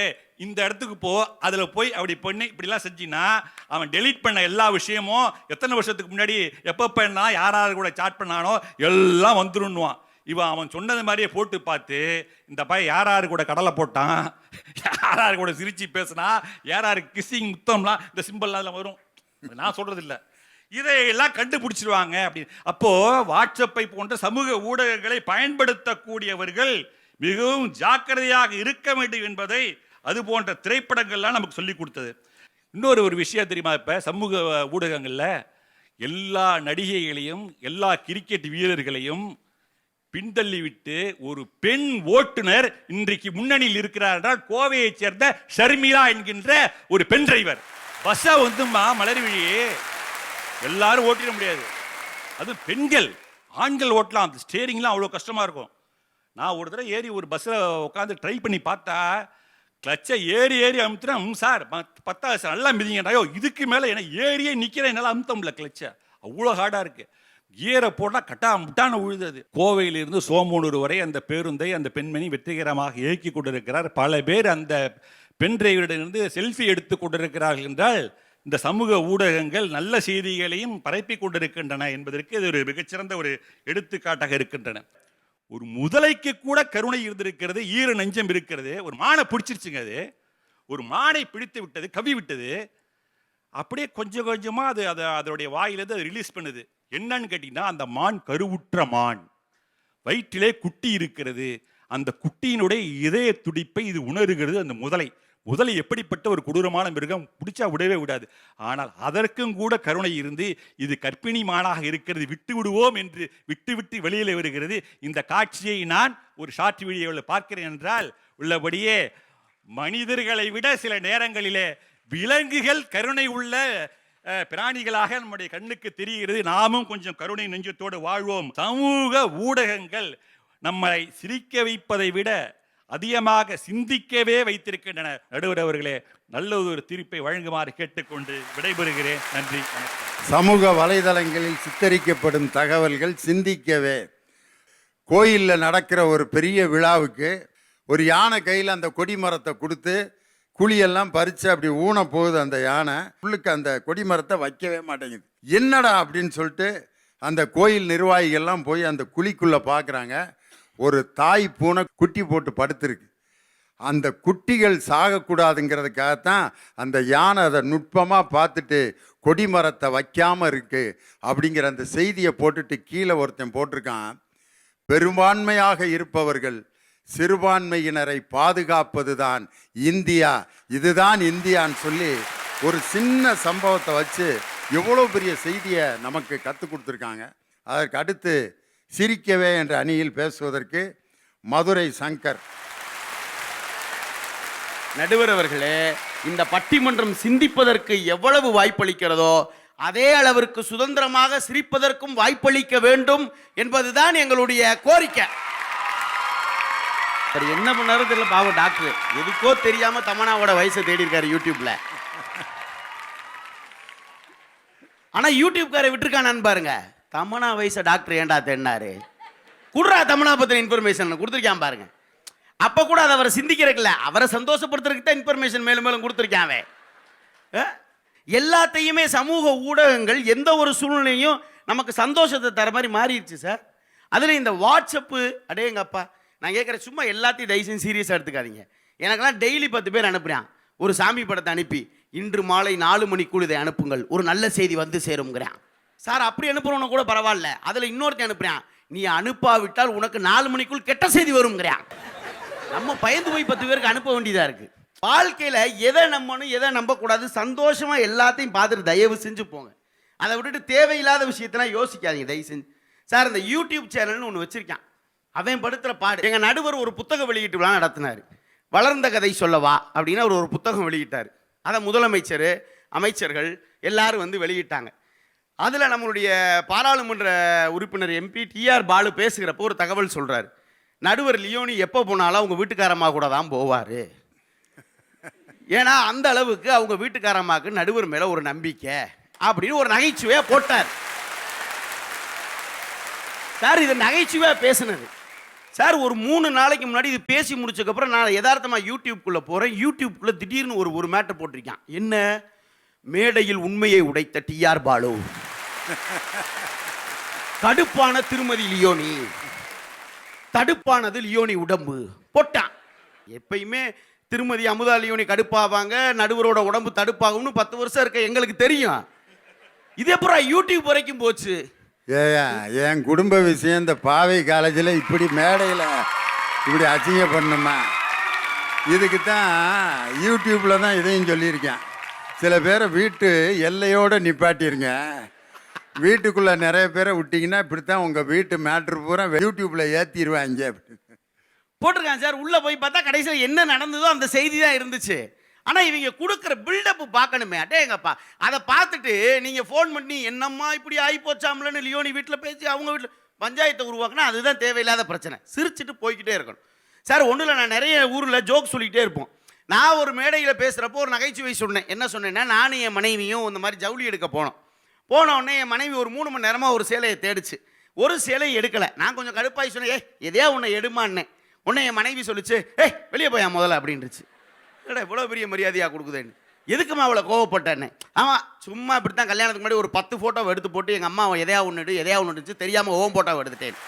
இந்த இடத்துக்கு போ, அதில் போய் அப்படி பண்ணி இப்படிலாம் செஞ்சின்னா அவன் டெலீட் பண்ண எல்லா விஷயமும் எத்தனை வருஷத்துக்கு முன்னாடி எப்போ என்ன யார் கூட சாட் பண்ணானோ எல்லாம் வந்துருன்னுவான். இவன் அவன் சொன்னது மாதிரியே போட்டு பார்த்து, இந்த பையன் யார் கூட கடலை போட்டான், யார் கூட சிரிச்சு பேசினா, யார் கிஸ்ஸிங் முத்தம்லாம் இந்த சிம்பிள்லாம் அதில் வரும். நான் சொல்றது இல்லை, இதையெல்லாம் கண்டுபிடிச்சிருவாங்க. அப்படி அப்போ வாட்ஸ்அப்பை போன்ற சமூக ஊடகங்களை பயன்படுத்தக்கூடியவர்கள் மிகவும் ஜாக்கிரதையாக இருக்க வேண்டும் என்பதை அது போன்ற திரைப்படங்கள்லாம் நமக்கு சொல்லி கொடுத்தது. இன்னொரு ஒரு விஷயம் தெரியுமா, இப்ப சமூக ஊடகங்கள்ல எல்லா நடிகைகளையும் எல்லா கிரிக்கெட் வீரர்களையும் பின்தள்ளி விட்டு ஒரு பெண் ஓட்டுநர் இன்றைக்கு முன்னணியில் இருக்கிறார் என்றால் கோவையை சேர்ந்த ஷர்மிளா என்கின்ற ஒரு பெண் டிரைவர். பஸ்ஸா வந்துமா மலர்விழி எல்லாரும் ஓட்டிட முடியாது, அது பெண்கள். ஆண்கள் ஓட்டலாம், அந்த ஸ்டேரிங்லாம் அவ்வளோ கஷ்டமா இருக்கும். நான் ஒரு தடவை ஏறி ஒரு பஸ்ஸில் உட்காந்து ட்ரை பண்ணி பார்த்தா, கிளச்சை ஏறி அமுத்துறேன், சார் 10 சார் நல்லா மிதிங்கன்றாயோ, இதுக்கு மேலே என்ன ஏறியே நிற்கிறேன், என்னால் அமுத்தம்ல கிளச்சை, அவ்வளோ ஹார்டாக இருக்கு. கியரை போட்டால் கட்டா முட்டான உழுது. கோவையிலிருந்து சோமனூர் வரை அந்த பேருந்தை அந்த பெண்மணி வெற்றிகரமாக இயக்கி கொண்டிருக்கிறார். பல பேர் அந்த பெண் டிரைவரிடமிருந்து செல்ஃபி எடுத்து கொண்டிருக்கிறார்கள் என்றால் இந்த சமூக ஊடகங்கள் நல்ல செய்திகளையும் பரப்பி கொண்டிருக்கின்றன என்பதற்கு இது ஒரு மிகச்சிறந்த ஒரு எடுத்துக்காட்டாக இருக்கின்றன. ஒரு முதலைக்கு கூட கருணை இருந்திருக்கிறது, ஈர நெஞ்சம் இருக்கிறது. ஒரு மானை பிடிச்சிருச்சுங்க, அது ஒரு மானை பிடித்து விட்டது, கவி விட்டது. அப்படியே கொஞ்சம் கொஞ்சமா அது அதனுடைய வாயிலிருந்து அது ரிலீஸ் பண்ணுது. என்னன்னு கேட்டீங்கன்னா, அந்த மான் கருவுற்ற மான், வயிற்றிலே குட்டி இருக்கிறது. அந்த குட்டியினுடைய இதய துடிப்பை இது உணர்கிறது. அந்த முதலை எப்படிப்பட்ட ஒரு கொடூரமான மிருகம், பிடிச்சா விடவே விடாது. ஆனால் அதற்கும் கூட கருணை இருந்து இது கர்ப்பிணி மானாக இருக்கிறது, விட்டு விடுவோம் என்று விட்டு வெளியில் வருகிறது. இந்த காட்சியை நான் ஒரு ஷார்ட் வீடியோவில் பார்க்கிறேன் என்றால் உள்ளபடியே மனிதர்களை விட சில நேரங்களிலே விலங்குகள் கருணை உள்ள பிராணிகளாக நம்முடைய கண்ணுக்கு தெரிகிறது. நாமும் கொஞ்சம் கருணை நெஞ்சத்தோடு வாழ்வோம். சமூக ஊடகங்கள் நம்மை சிரிக்க வைப்பதை விட அதிகமாக சிந்திக்கவே வைத்திருக்கின்றன. நடுவர் அவர்களே, நல்ல ஒரு தீர்ப்பை வழங்குமாறு கேட்டுக்கொண்டு விடைபெறுகிறேன். நன்றி, வணக்கம். சமூக வலைதளங்களில் சித்தரிக்கப்படும் தகவல்கள் சிந்திக்கவே. கோயிலில் நடக்கிற ஒரு பெரிய விழாவுக்கு ஒரு யானை கையில் அந்த கொடிமரத்தை கொடுத்து குழியெல்லாம் பறித்து அப்படி ஊன போகுது. அந்த யானை புல்லுக்கு அந்த கொடிமரத்தை வைக்கவே மாட்டேங்குது. என்னடா அப்படின்னு சொல்லிட்டு அந்த கோயில் நிர்வாகிகள்லாம் போய் அந்த குழிக்குள்ளே பார்க்குறாங்க. ஒரு தாய் பூனை குட்டி போட்டு படுத்துருக்கு. அந்த குட்டிகள் சாகக்கூடாதுங்கிறதுக்காகத்தான் அந்த யானை அதை நுட்பமாக பார்த்துட்டு கொடிமரத்தை வைக்காமல் இருக்கு அப்படிங்கிற அந்த செய்தியை போட்டுட்டு கீழே ஒருத்தன் போட்டிருக்கான், பெரும்பான்மையாக இருப்பவர்கள் சிறுபான்மையினரை பாதுகாப்பது தான் இந்தியா, இதுதான் இந்தியான்னு சொல்லி ஒரு சின்ன சம்பவத்தை வச்சு எவ்வளோ பெரிய செய்தியை நமக்கு கற்றுக் கொடுத்துருக்காங்க. அதற்கு அடுத்து சிரிக்கவே என்ற அணியில் பேசுவதற்கு மதுரை சங்கர். நடுவர் அவர்களே, இந்த பட்டிமன்றம் சிந்திப்பதற்கு எவ்வளவு வாய்ப்பளிக்கிறதோ அதே அளவிற்கு சுதந்திரமாக சிரிப்பதற்கும் வாய்ப்பளிக்க வேண்டும் என்பதுதான் எங்களுடைய கோரிக்கை. என்ன பண்ணாரு தெரியல, பாவம் டாக்டர் எதுக்கோ தெரியாம தமனாவோட வயசை தேடி இருக்காரு யூடியூப்ல. ஆனா யூடியூப்காரை விட்டுருக்கானு பாருங்க, தமனா வயசை டாக்டர் ஏண்டா தேடினாரு, குடுறா தமனா பத்தின இன்ஃபர்மேஷன் கொடுத்துருக்கான் பாருங்க. அப்ப கூட அதை அவரை சிந்திக்கிறதுல, அவரை சந்தோஷப்படுத்துறதுக்கு தான் இன்ஃபர்மேஷன் மேலும் மேலும் கொடுத்துருக்கான். எல்லாத்தையுமே சமூக ஊடகங்கள் எந்த ஒரு சூழ்நிலையும் நமக்கு சந்தோஷத்தை தர மாதிரி மாறிடுச்சு சார். அதுல இந்த வாட்ஸ்அப்பு, அடேங்கப்பா, நான் கேட்குறேன், சும்மா எல்லாத்தையும் தயவுசெய்து சீரியஸாக எடுத்துக்காதீங்க. எனக்கெல்லாம் டெய்லி 10 பேர் அனுப்புகிறான். ஒரு சாமி படத்தை அனுப்பி இன்று மாலை 4 மணிக்குள் இதை அனுப்புங்கள், ஒரு நல்ல செய்தி வந்து சேருங்கிறான். சார் அப்படி அனுப்புறவன கூட பரவாயில்ல, அதில் இன்னொருத்தன் அனுப்புகிறான், நீ அனுப்பாவிட்டால் உனக்கு 4 மணிக்குள் கெட்ட செய்தி வருங்கிறான். நம்ம பயந்து போய் 10 பேருக்கு அனுப்ப வேண்டியதாக இருக்குது. வாழ்க்கையில் எதை நம்பணும் எதை நம்பக்கூடாது, சந்தோஷமாக எல்லாத்தையும் பார்த்துட்டு தயவு செஞ்சு போங்க. அதை விட்டுட்டு தேவையில்லாத விஷயத்தெல்லாம் யோசிக்காதீங்க தயவு செஞ்சு. சார் இந்த யூடியூப் சேனல்னு ஒன்று வச்சுருக்கான், அவன் படுத்துகிற பாடு. எங்கள் நடுவர் ஒரு புத்தக வெளியீட்டு விழா நடத்தினார். வளர்ந்த கதை சொல்லவா அப்படின்னு அவர் ஒரு புத்தகம் வெளியிட்டார். அதை முதலமைச்சர், அமைச்சர்கள் எல்லாரும் வந்து வெளியிட்டாங்க. அதில் நம்மளுடைய பாராளுமன்ற உறுப்பினர் எம்பி டிஆர் பாலு பேசுகிறப்போ ஒரு தகவல் சொல்கிறார். நடுவர் லியோனி எப்போ போனாலும் அவங்க வீட்டுக்காரமாக கூட தான் போவார் ஏன்னா அந்த அளவுக்கு அவங்க வீட்டுக்காரம்மாக்கு நடுவர் மேல ஒரு நம்பிக்கை அப்படின்னு ஒரு நகைச்சுவையா போட்டார் சார். இது நகைச்சுவையா பேசுனது சார். ஒரு 3 நாளைக்கு முன்னாடி இது பேசி முடிச்சதுக்கப்புறம் நான் யதார்த்தமா யூடியூப்குள்ள போறேன். யூடியூப்குள்ள திடீர்னு ஒரு மேட்டர் போட்டிருக்கான். என்ன? மேடையில் உண்மையை உடைத்த டிஆர் பாலு, கடுப்பான திருமதி லியோனி, தடுப்பானது லியோனி உடம்பு போட்டான். எப்பயுமே திருமதி அமுதா லியோனி கடுப்பாவாங்க, நடுவரோட உடம்பு தடுப்பாகும்னு 10 வருஷம் இருக்க எங்களுக்கு தெரியும். இது அப்புறம் யூடியூப் வரைக்கும் போச்சு. ஏயா என் குடும்ப விஷயம் இந்த பாவை காலேஜில் இப்படி மேடையில் இப்படி அசிங்க பண்ணுமா? இதுக்கு தான் யூடியூப்பில் தான் இதையும் சொல்லியிருக்கேன். சில பேரை வீட்டு எல்லையோடு நிப்பாட்டிருங்க. வீட்டுக்குள்ளே நிறைய பேரை விட்டிங்கன்னா இப்படித்தான் உங்கள் வீட்டு மேட்ரு பூரா யூடியூப்பில் ஏற்றிடுவாங்க போட்டிருக்காங்க சார். உள்ளே போய் பார்த்தா கடைசியில் என்ன நடந்ததோ அந்த செய்தி தான் இருந்துச்சு. ஆனால் இவங்க கொடுக்குற பில்டப் பார்க்கணுமே. அடேங்கப்பா, அதை பார்த்துட்டு நீங்கள் ஃபோன் பண்ணி என்னம்மா இப்படி ஆகி போச்சாமலன்னு லியோனி வீட்டில் பேசி அவங்க வீட்டில் பஞ்சாயத்தை உருவாக்குனா அதுதான் தேவையில்லாத பிரச்சனை. சிரிச்சுட்டு போய்கிட்டே இருக்கணும் சார். ஒன்றும் இல்லை, நான் நிறைய ஊரில் ஜோக் சொல்லிக்கிட்டே இருப்போம். நான் ஒரு மேடையில் பேசுகிறப்போ ஒரு நகைச்சுவை சொன்னேன். என்ன சொன்னேன்னா, நானும் என் மனைவியும் இந்த மாதிரி ஜவுளி எடுக்க போன உடனே என் மனைவி ஒரு 3 மணி நேரமாக ஒரு சேலையை தேடிச்சு. ஒரு சேலையை எடுக்கலை. நான் கொஞ்சம் கடுப்பாகி சொன்னேன், எதையா உன்னை எடுமான்னே. உடனே என் மனைவி சொல்லிச்சு, வெளியே போயா முதல்ல அப்படின்ட்டுச்சு. ஏடா இவ்வளோ பெரிய மரியாதையாக கொடுக்குதேன்னு. எதுக்குமா அவ்வளோ கோவப்பட்டேன்னு? ஆமாம், சும்மா இப்படி தான் கல்யாணத்துக்கு முன்னாடி ஒரு 10 ஃபோட்டோவை எடுத்து போட்டு எங்கள் அம்மா எதையா ஒன்று தெரியாமல் ஓம் ஃபோட்டோவை எடுத்துட்டேன்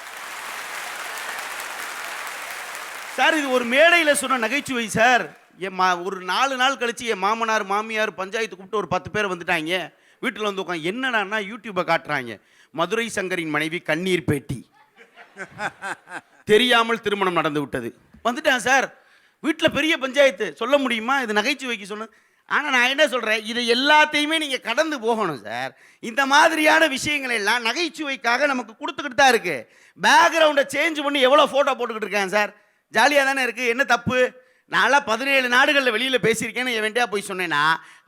சார். இது ஒரு மேடையில் சொன்ன நகைச்சுவை சார். ஒரு 4 நாள் கழிச்சு என் மாமனார் மாமியார் பஞ்சாயத்து கூப்பிட்டு ஒரு 10 பேர் வந்துட்டாங்க. வீட்டில் வந்து உட்காந்து என்னடான்னா யூடியூப்பை காட்டுறாங்க. மதுரை சங்கரின் மனைவி கண்ணீர் பேட்டி, தெரியாமல் திருமணம் நடந்து விட்டது. வந்துட்டேன் சார். வீட்டில் பெரிய பஞ்சாயத்து. சொல்ல முடியுமா? இது நகைச்சுவைக்கு சொன்ன. ஆனால் நான் என்ன சொல்கிறேன், இது எல்லாத்தையுமே நீங்கள் கடந்து போகணும் சார். இந்த மாதிரியான விஷயங்கள் எல்லாம் நகைச்சுவைக்காக நமக்கு கொடுத்துக்கிட்டு தான் இருக்குது. பேக்ரவுண்டை சேஞ்ச் பண்ணி எவ்வளோ ஃபோட்டோ போட்டுக்கிட்டு இருக்கேன் சார். ஜாலியாக தானே இருக்குது. என்ன தப்பு? நான்லாம் 17 நாடுகளில் வெளியில் பேசியிருக்கேன்னு எவன்ட்டா போய் சொன்னேன்னா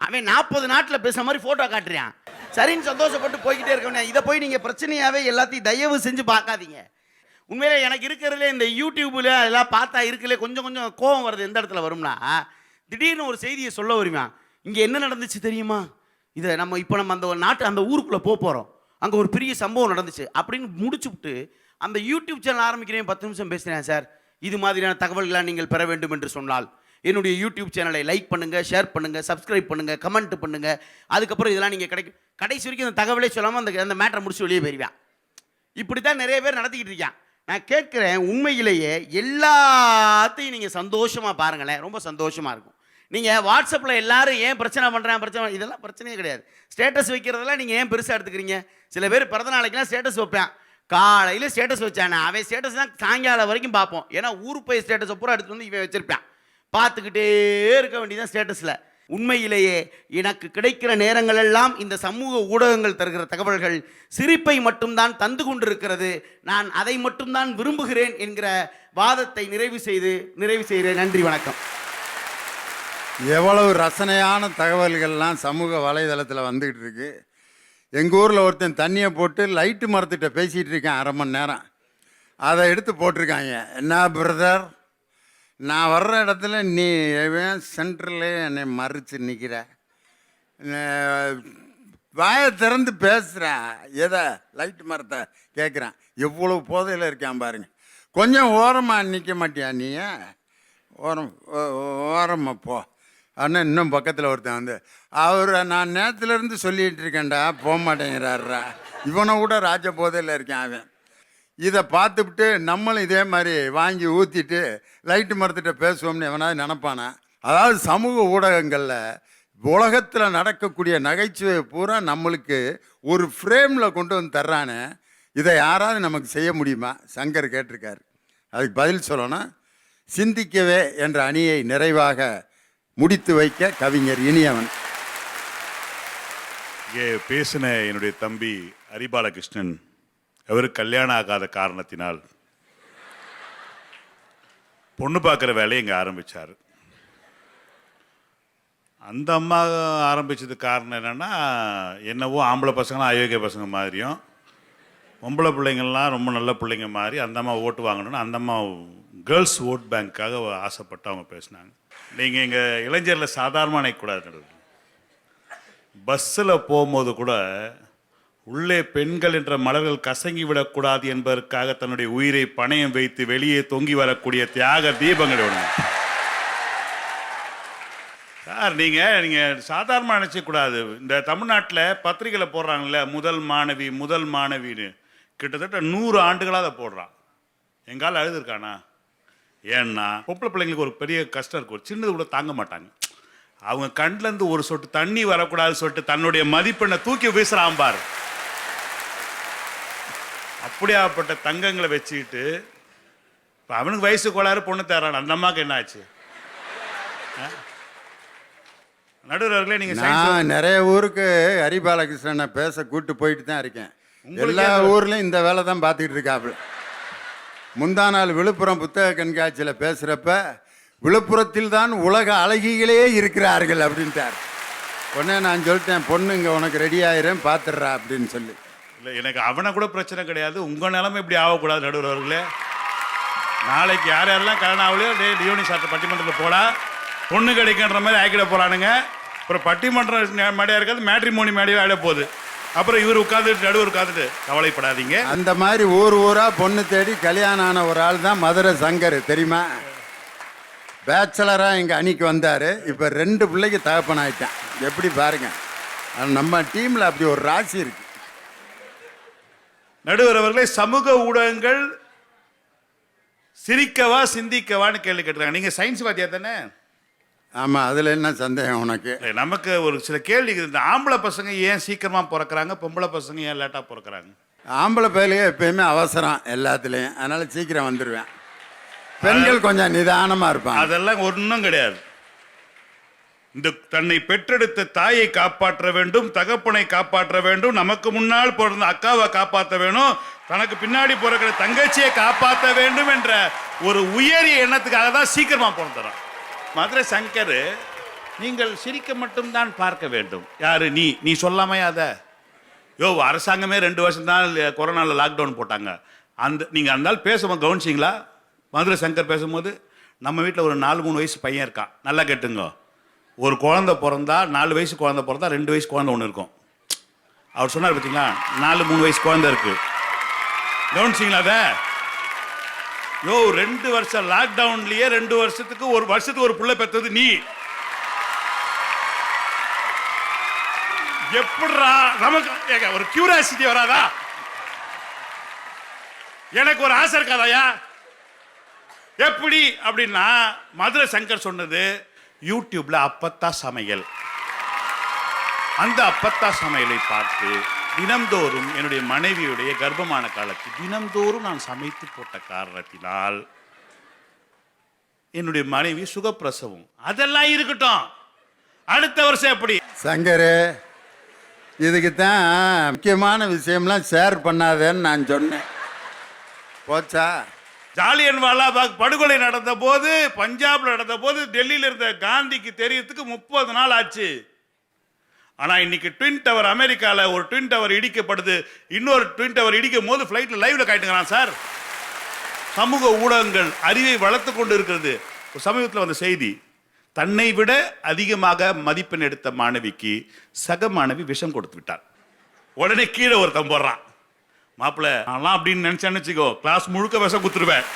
அவன் 40 நாட்டில் பேசுகிற மாதிரி ஃபோட்டோ காட்டுறான். சரின்னு சந்தோஷப்பட்டு போய்கிட்டே இருக்கணும். இதை போய் நீங்கள் பிரச்சனையாகவே எல்லாத்தையும் தயவு செஞ்சு பார்க்காதீங்க. உண்மையிலே எனக்கு இருக்கிறதுலே இந்த யூடியூப்பில் அதெல்லாம் பார்த்தா இருக்கலே கொஞ்சம் கோபம் வருது. எந்த இடத்துல வரும்னா, திடீர்னு ஒரு செய்தியை சொல்ல வருவான். இங்கே என்ன நடந்துச்சு தெரியுமா? இதை நம்ம அந்த ஊருக்குள்ளே போகிறோம், அங்கே ஒரு பெரிய சம்பவம் நடந்துச்சு அப்படின்னு முடிச்சுவிட்டு அந்த யூடியூப் சேனல் ஆரம்பிக்கிறேன். 10 நிமிஷம் பேசுகிறேன் சார். இது மாதிரியான தகவல்களை நீங்கள் பெற வேண்டும் என்று சொன்னால் என்னுடைய யூடியூப் சேனலை லைக் பண்ணுங்கள், ஷேர் பண்ணுங்கள், சப்ஸ்கிரைப் பண்ணுங்கள், கமெண்ட் பண்ணுங்கள். அதுக்கப்புறம் இதெல்லாம் நீங்கள் கடைசி வரைக்கும் அந்த தகவலே சொல்லாமல் அந்த மேட்டரை முடிச்சு வெளியே போயிருவான். இப்படி தான் நிறைய பேர் நடத்திக்கிட்டு இருக்கான். நான் கேட்குறேன், உண்மையிலேயே எல்லாத்தையும் நீங்கள் சந்தோஷமாக பாருங்களேன், ரொம்ப சந்தோஷமாக இருக்கும். நீங்கள் வாட்ஸ்அப்பில் எல்லாரும் ஏன் பிரச்சனை இதெல்லாம் பிரச்சனையே கிடையாது. ஸ்டேட்டஸ் வைக்கிறதெல்லாம் நீங்கள் ஏன் பெருசாக எடுத்துக்கிறீங்க? சில பேர் பிறந்த நாளைக்கெல்லாம் ஸ்டேட்டஸ் வைப்பேன். காலையில் ஸ்டேட்டஸ் வச்சானே அவன் ஸ்டேட்டஸ் தான் சாயங்காலம் வரைக்கும் பார்ப்போம். ஏன்னா ஊருக்கு போய் ஸ்டேட்டஸை பூரா எடுத்துகிட்டு வந்து இவன் வச்சிருப்பான். பார்த்துக்கிட்டே இருக்க வேண்டியதான் ஸ்டேட்டஸில். உண்மையிலேயே எனக்கு கிடைக்கிற நேரங்களெல்லாம் இந்த சமூக ஊடகங்கள் தருகிற தகவல்கள் சிரிப்பை மட்டும்தான் தந்து கொண்டிருக்கிறது. நான் அதை மட்டும்தான் விரும்புகிறேன் என்கிற வாதத்தை நிறைவு செய்கிறேன். நன்றி, வணக்கம். எவ்வளவு ரசனையான தகவல்கள்லாம் சமூக வலைதளத்தில் வந்துக்கிட்டு இருக்கு. எங்கள் ஊரில் ஒருத்தன் தண்ணியை போட்டு லைட்டு மரத்திட்ட பேசிகிட்டு இருக்கேன் 1/2 மணி நேரம். அதை எடுத்து போட்டிருக்காங்க. என்ன பிரதர், நான் வர்ற இடத்துல நீ சென்டரில் என்னை மறித்து நிற்கிற, வாயை திறந்து பேசுகிற, எதை லைட்டு மரத்தை கேட்குறான். எவ்வளோ போதையில் இருக்கான் பாருங்க. கொஞ்சம் ஓரமாக நிற்க மாட்டியா நீ? ஓரமாக போ அண்ணன். இன்னும் பக்கத்தில் ஒருத்தன் வந்து, அவரை நான் நேரத்துலேருந்து சொல்லிகிட்டு இருக்கேன்டா, போக மாட்டேங்கிறாரா. இவனை கூட ராஜ போதையில் இருக்கான் அவன். இதை பார்த்துவிட்டு நம்மளும் இதே மாதிரி வாங்கி ஊற்றிட்டு லைட்டு மரத்திட்ட பேசுவோம்னு எவனாவது நினப்பானா? அதாவது சமூக ஊடகங்களில் உலகத்தில் நடக்கக்கூடிய நகைச்சுவை பூரா நம்மளுக்கு ஒரு ஃப்ரேமில் கொண்டு வந்து தர்றானே, இதை யாராவது நமக்கு செய்ய முடியுமா? சங்கர் கேட்டிருக்காரு. அதுக்கு பதில் சொல்லணும், சிந்திக்கவே என்ற அணியை நிறைவாக முடித்து வைக்க கவிஞர் இனியவன். இங்கே பேசின என்னுடைய தம்பி ஹரிபாலகிருஷ்ணன், அவர் கல்யாணம் ஆகாத காரணத்தினால் பொண்ணு பார்க்குற வேலையை இங்கே ஆரம்பித்தார். அந்த அம்மா ஆரம்பித்ததுக்கு காரணம் என்னென்னா, என்னவோ ஆம்பளை பசங்களாம் அயோக்கிய பசங்க மாதிரியும் பொம்பளை பிள்ளைங்கள்லாம் ரொம்ப நல்ல பிள்ளைங்க மாதிரி அந்த அம்மா ஓட்டு வாங்கணும்னு அந்த அம்மா கேர்ள்ஸ் ஓட் பேங்க்காக ஆசைப்பட்டு அவங்க பேசினாங்க. நீங்கள் எங்கள் இளைஞரில் சாதாரணமாக நினைக்கக்கூடாது. பஸ்ஸில் போகும்போது கூட உள்ளே பெண்கள் என்ற மலர்கள் கசங்கி விடக்கூடாது என்பதற்காக தன்னுடைய உயிரை பணயம் வைத்து வெளியே தொங்கி வரக்கூடிய தியாக தீபங்கள் வேணும் சார். நீங்கள் சாதாரணமாக நினச்சக்கூடாது. இந்த தமிழ்நாட்டில் பத்திரிகையில் போடுறாங்கல்ல முதல் மாணவின்னு, கிட்டத்தட்ட 100 ஆண்டுகளாக அதை போடுறான். எங்கால அழுதுருக்கானா? ஏன்னா பொம்பளை பிள்ளைங்களுக்கு ஒரு பெரிய கஷ்டம் இருக்கும், ஒரு சின்னது கூட தாங்க மாட்டாங்க. அவங்க கண்ணிலேருந்து ஒரு சொட்டு தண்ணி வரக்கூடாது சொல்லிட்டு தன்னுடைய மதிப்பெண்ணை தூக்கி வீசுறான் பார். அப்படியாப்பட்ட தங்கங்களை வச்சுக்கிட்டு இப்போ அவனுக்கு வயசு கோளாறு பொண்ணு தர்றான். அந்த அம்மாவுக்கு என்ன ஆச்சு? நடுவர்களே, நீங்கள் நான் நிறைய ஊருக்கு ஹரிபாலகிருஷ்ணனை பேச கூட்டு போயிட்டு தான் இருக்கேன். எல்லா ஊர்லேயும் இந்த வேலை தான் பார்த்துக்கிட்டு இருக்காப்புல. முந்தா நாள் விழுப்புரம் புத்தக கண்காட்சியில் பேசுகிறப்ப விழுப்புரத்தில் தான் உலக அழகிகளே இருக்கிறார்கள் அப்படின்ட்டார். உடனே நான் சொல்லிட்டேன், பொண்ணு இங்கே உனக்கு ரெடி ஆயிரும் பார்த்துடுறா அப்படின்னு சொல்லி. இல்லை, எனக்கு அவனை கூட பிரச்சனை கிடையாது. உங்கள் நிலைமை இப்படி ஆகக்கூடாது நடுவர்களே. நாளைக்கு யாரெல்லாம் கல்யாணம் ஆகலையோ டியோனி சாத்த பட்டிமன்றத்தில் போடா, பொண்ணு கிடைக்கின்ற மாதிரி ஆக்கிட போகிறானுங்க. அப்புறம் பட்டிமன்றம் மேடையாக இருக்காது, மேட்ரிமோனி மேடையாக ஆகிட போகுது. அப்புறம் இவர் உட்காந்துட்டு நடுவர் உட்காந்துட்டு கவலைப்படாதீங்க. அந்த மாதிரி ஊரா பொண்ணு தேடி கல்யாணம் ஆன ஒரு ஆள் தான் மதுரை சங்கர், தெரியுமா? பேச்சலராக எங்கள் அணிக்கு வந்தார். இப்போ 2 பிள்ளைக்கு தகப்பன் ஆயிட்டான். எப்படி பாருங்க, நம்ம டீமில் அப்படி ஒரு ராசி இருக்கு. நடுவர் அவர்களே, சமூக ஊடகங்கள் சிரிக்கவா சிந்திக்கவான்னு கேள்வி கேட்டுறாங்க. நீங்கள் சயின்ஸ் வாத்தியா தானே? ஆமாம், அதில் என்ன சந்தேகம் உனக்கு? நமக்கு ஒரு சில கேள்வி. இந்த ஆம்பளை பசங்க ஏன் சீக்கிரமாக பிறக்கிறாங்க, பொம்பளை பசங்க ஏன் லேட்டாக பிறக்கிறாங்க? ஆம்பளை பையலுக்கு எப்பயுமே அவசரம் எல்லாத்துலேயும், அதனால சீக்கிரம் வந்துடுவேன். பெண்கள் கொஞ்சம் நிதானமாக இருப்பாங்க. அதெல்லாம் ஒன்றும் கிடையாது. இந்த தன்னை பெற்றெடுத்த தாயை காப்பாற்ற வேண்டும், தகப்பனை காப்பாற்ற வேண்டும், நமக்கு முன்னால் பிறந்த அக்காவை காப்பாற்ற வேணும், தனக்கு பின்னாடி பிறக்கிற தங்கச்சியை காப்பாற்ற வேண்டும் என்ற ஒரு உயரிய எண்ணத்துக்காக தான் சீக்கிரமா பிறந்துறான். மதுரை சங்கர், நீங்கள் சிரிக்க மட்டும்தான் பார்க்க வேண்டும். யாரு நீ சொல்லாமே அத? அரசாங்கமே 2 வருஷம் தான் கொரோனாவில் லாக்டவுன் போட்டாங்க. நீங்கள் அந்த நாள் பேசும்போது கவனிச்சிங்களா? மதுரை சங்கர் பேசும்போது, நம்ம வீட்டில் ஒரு 4-3 வயசு பையன் இருக்கான். நல்லா கேட்டுங்க, ஒரு குழந்தை பிறந்தா 4 வயசு குழந்தை பிறந்தா 2 வயசு குழந்தை ஒன்று இருக்கும். அவர் சொன்னார் பார்த்தீங்களா, 4-3 வயசு குழந்தை இருக்கு. கவனிச்சிங்களா அத? 2 வருஷம் லாக்டவுன்லயே 2 வருஷத்துக்கு ஒரு புள்ள பெற்றது நீ. எப்படிரா நமக்கு ஒரு கியூரியாசிட்டி வராதா? எனக்கு ஒரு ஆசை இருக்காதாயா? எப்படி அப்படின்னா, மதுரை சங்கர் சொன்னது யூடியூப்ல அப்பத்தா சமையல். அந்த அப்பத்தா சமையலை பார்த்து தினம்தோறும் என்னுடைய மனைவியுடைய கர்ப்பமான காலத்தில் தினம்தோறும் நான் சமைத்து போட்ட காரணத்தினால் என்னுடைய மனைவி சுகப்பிரசவம். அதெல்லாம் இருக்கட்டும், அடுத்த வருஷம் எப்படி? சங்கரு, இதுக்கு தான் முக்கியமான விஷயம்லாம் ஷேர் பண்ணாதேன்னு நான் சொன்னேன். போச்சா? ஜாலியன் வாலாபாக் படுகொலை நடந்த போது, பஞ்சாப்ல நடந்த போது, டெல்லியில் இருந்த காந்திக்கு தெரியறதுக்கு 30 நாள் ஆச்சு. ஆனா இன்னைக்கு ட்வின் டவர், அமெரிக்கால ஒரு ட்வின் டவர் இடிக்கப்படுது, இன்னொரு ட்வின் டவர் இடிக்கும் போது ஃபிளைட்ல லைவ்ல காட்டுகிறான் சார். சமூக ஊடகங்கள் அறிவை வளர்த்து கொண்டு இருக்கிறது. ஒரு சமீபத்தில் வந்த செய்தி, தன்னை விட அதிகமாக மதிப்பெண் எடுத்த மாணவிக்கு சக மாணவி விஷம் கொடுத்து விட்டார். உடனே கீழே ஒருத்தன் போடுறான், மாப்பிள்ள நான்லாம் அப்படின்னு நினைச்சேன்னு வச்சுக்கோ, கிளாஸ் முழுக்க விஷம் குத்துருவேன்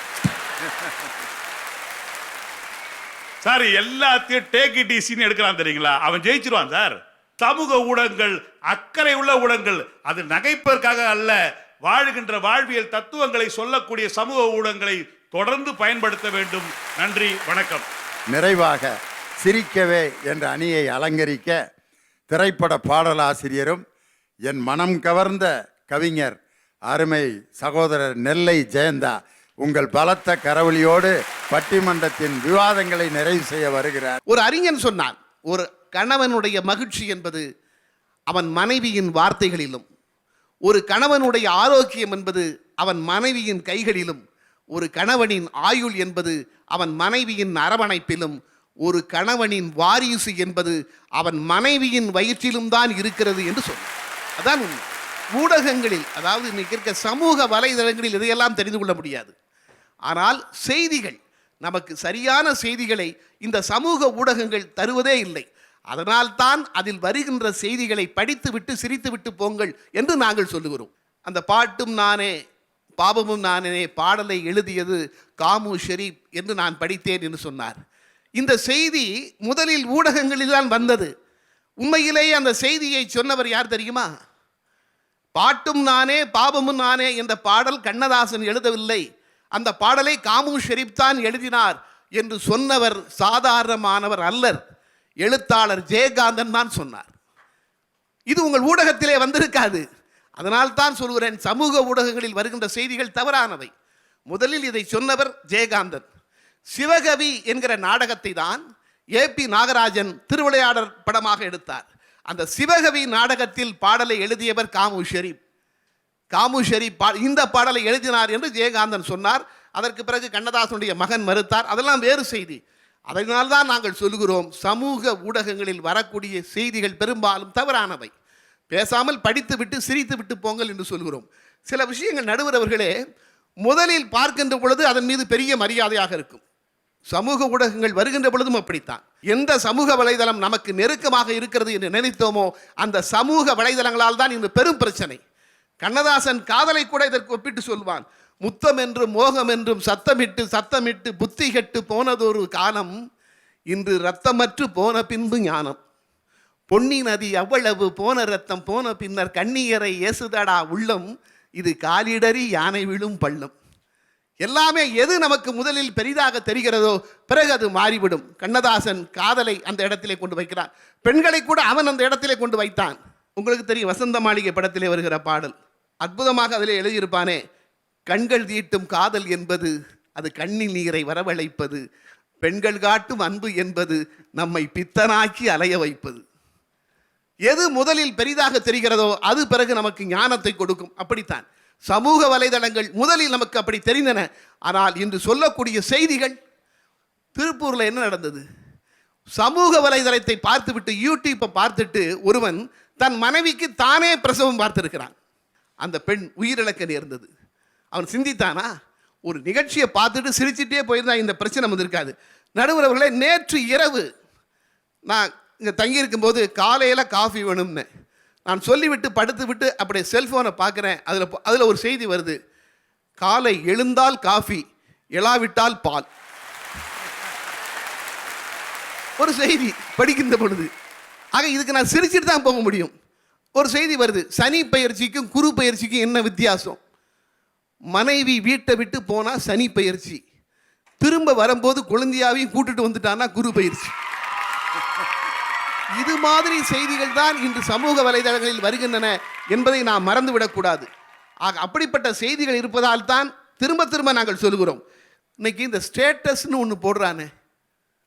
சார். எல்லாத்தையும் டேக் இட் ஈஸின்னு எடுக்கிறான் தெரியுங்களா? அவன் ஜெயிச்சிருவான் சார். சமூக ஊடகங்கள் அக்கறை உள்ள ஊடகங்கள், அது நகைப்பதற்காக அல்ல, வாழுகின்ற வாழ்வியல் தத்துவங்களை சொல்லக்கூடிய சமூக ஊடகங்களை தொடர்ந்து பயன்படுத்த வேண்டும். நன்றி, வணக்கம். நிறைவாக சிரிக்கவே என்ற அணியை அலங்கரிக்க திரைப்பட பாடலாசிரியரும் என் மனம் கவர்ந்த கவிஞர் அருமை சகோதரர் நெல்லை ஜெயந்தா உங்கள் பலத்த கரவொலியோடு பட்டிமன்றத்தின் விவாதங்களை நிறைவு செய்ய வருகிறார். ஒரு அறிஞன் சொன்னான், ஒரு கணவனுடைய மகிழ்ச்சி என்பது அவன் மனைவியின் வார்த்தைகளிலும், ஒரு கணவனுடைய ஆரோக்கியம் என்பது அவன் மனைவியின் கைகளிலும், ஒரு கணவனின் ஆயுள் என்பது அவன் மனைவியின் அரவணைப்பிலும், ஒரு கணவனின் வாரிசு என்பது அவன் மனைவியின் வயிற்றிலும் தான் இருக்கிறது என்று சொன்னான். அதான் உண்மை. ஊடகங்களில், அதாவது இன்னைக்கு இருக்க சமூக வலைதளங்களில் இதையெல்லாம் தெரிந்து கொள்ள முடியாது. ஆனால் செய்திகள் நமக்கு சரியான செய்திகளை இந்த சமூக ஊடகங்கள் தருவதே இல்லை. அதனால்தான் அதில் வருகின்ற செய்திகளை படித்துவிட்டு சிரித்துவிட்டு போங்கள் என்று நாங்கள் சொல்லுகிறோம். அந்த பாட்டும் நானே பாவமும் நானே பாடலை எழுதியது காமு ஷெரீப் என்று நான் படித்தேன் என்று சொன்னார். இந்த செய்தி முதலில் ஊடகங்களில் தான் வந்தது. உண்மையிலேயே அந்த செய்தியை சொன்னவர் யார் தெரியுமா? பாட்டும் நானே பாவமும் நானே என்ற பாடல் கண்ணதாசன் எழுதவில்லை, அந்த பாடலை காமு ஷெரீப் தான் எழுதினார் என்று சொன்னவர் சாதாரணமானவர் அல்லர், எழுத்தாளர் ஜெயகாந்தன் தான் சொன்னார். இது உங்கள் ஊடகத்திலே வந்திருக்காது. அதனால் தான் சொல்கிறேன், சமூக ஊடகங்களில் வருகின்ற செய்திகள் தவறானவை. முதலில் இதை சொன்னவர் ஜெயகாந்தன். சிவகவி என்கிற நாடகத்தை தான் ஏபி நாகராஜன் திருவிளையாடல் படமாக எடுத்தார். அந்த சிவகவி நாடகத்தில் பாடலை எழுதியவர் காமு ஷெரீப். காமு ஷெரீப் இந்த பாடலை எழுதினார் என்று ஜெயகாந்தன் சொன்னார். அதற்கு பிறகு கண்ணதாசனுடைய மகன் மறுத்தார். அதெல்லாம் வேறு செய்தி. அதனால்தான் நாங்கள் சொல்கிறோம், சமூக ஊடகங்களில் வரக்கூடிய செய்திகள் பெரும்பாலும் தவறானவை. பேசாமல் படித்து விட்டு சிரித்து விட்டு போங்கள் என்று சொல்கிறோம். சில விஷயங்கள் நடுவர் அவர்களே முதலில் பார்க்கின்ற பொழுது அதன் மீது பெரிய மரியாதையாக இருக்கும். சமூக ஊடகங்கள் வருகின்ற பொழுதும் அப்படித்தான். எந்த சமூக வலைதளம் நமக்கு நெருக்கமாக இருக்கிறது என்று நினைத்தோமோ அந்த சமூக வலைதளங்களால் தான் இந்த பெரும் பிரச்சனை. கண்ணதாசன் காதலை கூட இதற்கு ஒப்பிட்டு சொல்வான். முத்தம் என்றும் மோகம் என்றும் சத்தமிட்டு சத்தமிட்டு புத்தி கெட்டு போனதொரு காலம், இன்று ரத்தமற்று போன பின்பு ஞானம். பொன்னி நதி அவ்வளவு போன ரத்தம் போன பின்னர் கண்ணீரை ஏசுதடா உள்ளம், இது காலிடறி யானை விழும் பள்ளம். எல்லாமே எது நமக்கு முதலில் பெரிதாக தெரிகிறதோ பிறகு அது மாறிவிடும். கண்ணதாசன் காதலை அந்த இடத்திலே கொண்டு வைக்கிறான். பெண்களை கூட அவன் அந்த இடத்திலே கொண்டு வைத்தான். உங்களுக்கு தெரியும், வசந்த மாளிகை படத்திலே வருகிற பாடல் அற்புதமாக அதிலே எழுதியிருப்பானே, கண்கள் தீட்டும் காதல் என்பது அது கண்ணில் நீரை வரவழைப்பது, பெண்கள் காட்டும் அன்பு என்பது நம்மை பித்தனாக்கி அலைய வைப்பது. எது முதலில் பெரிதாக தெரிகிறதோ அது பிறகு நமக்கு ஞானத்தை கொடுக்கும். அப்படித்தான் சமூக வலைதளங்கள் முதலில் நமக்கு அப்படி தெரிந்தன. ஆனால் இன்று சொல்லக்கூடிய செய்திகள், திருப்பூரில் என்ன நடந்தது? சமூக வலைதளத்தை பார்த்துவிட்டு யூடியூப்பை பார்த்துட்டு ஒருவன் தன் மனைவிக்கு தானே பிரசவம் பார்த்திருக்கிறான். அந்த பெண் உயிரிழக்க நேர்ந்தது. அவன் சிந்தித்தானா? ஒரு நிகழ்ச்சியை பார்த்துட்டு சிரிச்சுட்டே போயிருந்தா இந்த பிரச்சனை வந்திருக்காது. நடுவர் அவர்களே, நேற்று இரவு நான் இங்கே தங்கியிருக்கும்போது காலையில் காஃபி வேணும்னு நான் சொல்லிவிட்டு படுத்து விட்டு அப்படியே செல்ஃபோனை பார்க்குறேன். அதில் ஒரு செய்தி வருது, காலை எழுந்தால் காஃபி, எழாவிட்டால் பால். ஒரு செய்தி படிக்கின்ற பொழுது, ஆக இதுக்கு நான் சிரிச்சுட்டு தான் போக முடியும். ஒரு செய்தி வருது, சனி பயிற்சிக்கும் குரு பயிற்சிக்கும் என்ன வித்தியாசம்? மனைவி வீட்டை விட்டு போனால் சனி பயிற்சி, திரும்ப வரும்போது குழந்தையாவையும் கூட்டுட்டு வந்துட்டான்னா குரு பயிற்சி. இது மாதிரி செய்திகள் தான் இன்று சமூக வலைதளங்களில் வருகின்றன என்பதை நாம் மறந்துவிடக்கூடாது. ஆக அப்படிப்பட்ட செய்திகள் இருப்பதால் தான் திரும்ப திரும்ப நாங்கள் சொல்கிறோம். இன்னைக்கு இந்த ஸ்டேட்டஸ்னு ஒன்று போடுறானே,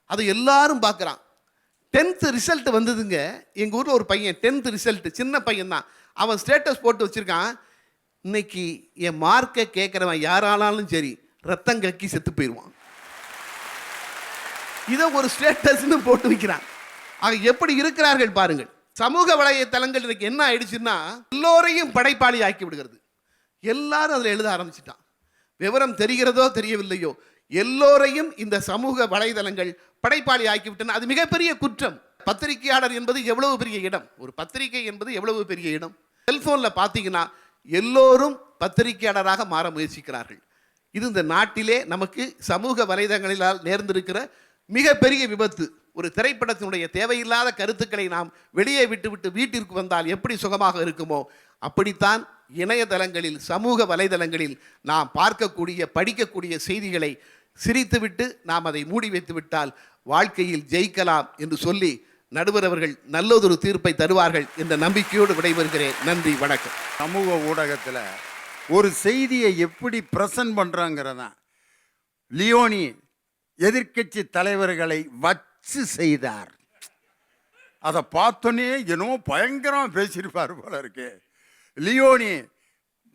அது எல்லாரும் பார்க்குறான். 10th ரிசல்ட் வந்ததுங்க. எங்கள் ஊரில் ஒரு பையன் 10th ரிசல்ட், சின்ன பையன் தான். அவன் ஸ்டேட்டஸ் போட்டு வச்சுருக்கான், இன்னைக்கு என் மார்க்கை கேட்குறவன் யாரானாலும் சரி ரத்தம் கக்கி செத்து போயிடுவான். இதை ஒரு ஸ்டேட்டஸ்னு போட்டு வைக்கிறான். ஆக எப்படி இருக்கிறார்கள் பாருங்கள். சமூக வலைத்தளங்கள் இன்னைக்கு என்ன ஆயிடுச்சுன்னா எல்லோரையும் படைப்பாளி ஆக்கி விடுகிறது. எல்லாரும் அதில் எழுத ஆரம்பிச்சிட்டான். விவரம் தெரிகிறதோ தெரியவில்லையோ, எல்லோரையும் இந்த சமூக வலைதளங்கள் படைப்பாளி ஆக்கிவிட்டன. அது மிகப்பெரிய குற்றம். பத்திரிகையாளர் என்பது எவ்வளவு பெரிய இடம், ஒரு பத்திரிகை என்பது எவ்வளவு பெரிய இடம். செல்போனில் பார்த்தீங்கன்னா எல்லோரும் பத்திரிகையாளராக மாற முயற்சிக்கிறார்கள். இது இந்த நாட்டிலே நமக்கு சமூக வலைதளங்களால் நேர்ந்திருக்கிற மிகப்பெரிய விபத்து. ஒரு திரைப்படத்தினுடைய தேவையில்லாத கருத்துக்களை நாம் வெளியே விட்டுவிட்டு வீட்டிற்கு வந்தால் எப்படி சுகமாக இருக்குமோ அப்படித்தான் இணையதளங்களில் சமூக வலைதளங்களில் நாம் பார்க்கக்கூடிய படிக்கக்கூடிய செய்திகளை சிரித்துவிட்டு நாம் அதை மூடி வைத்து விட்டால் வாழ்க்கையில் ஜெயிக்கலாம் என்று சொல்லி நடுவர் அவர்கள் நல்லதொரு தீர்ப்பை தருவார்கள் என்ற நம்பிக்கையோடு விடைபெறுகிறேன். நன்றி, வணக்கம். சமூக ஊடகத்தில் ஒரு செய்தியை எப்படி பிரசன்ட் பண்ணுறாங்கிறதான். லியோனி எதிர்க்கட்சி தலைவர்களை வச்சு செய்தார். அதை பார்த்தோன்னே என்னமோ பயங்கரமாக பேசியிருப்பார் போல இருக்கு. லியோனி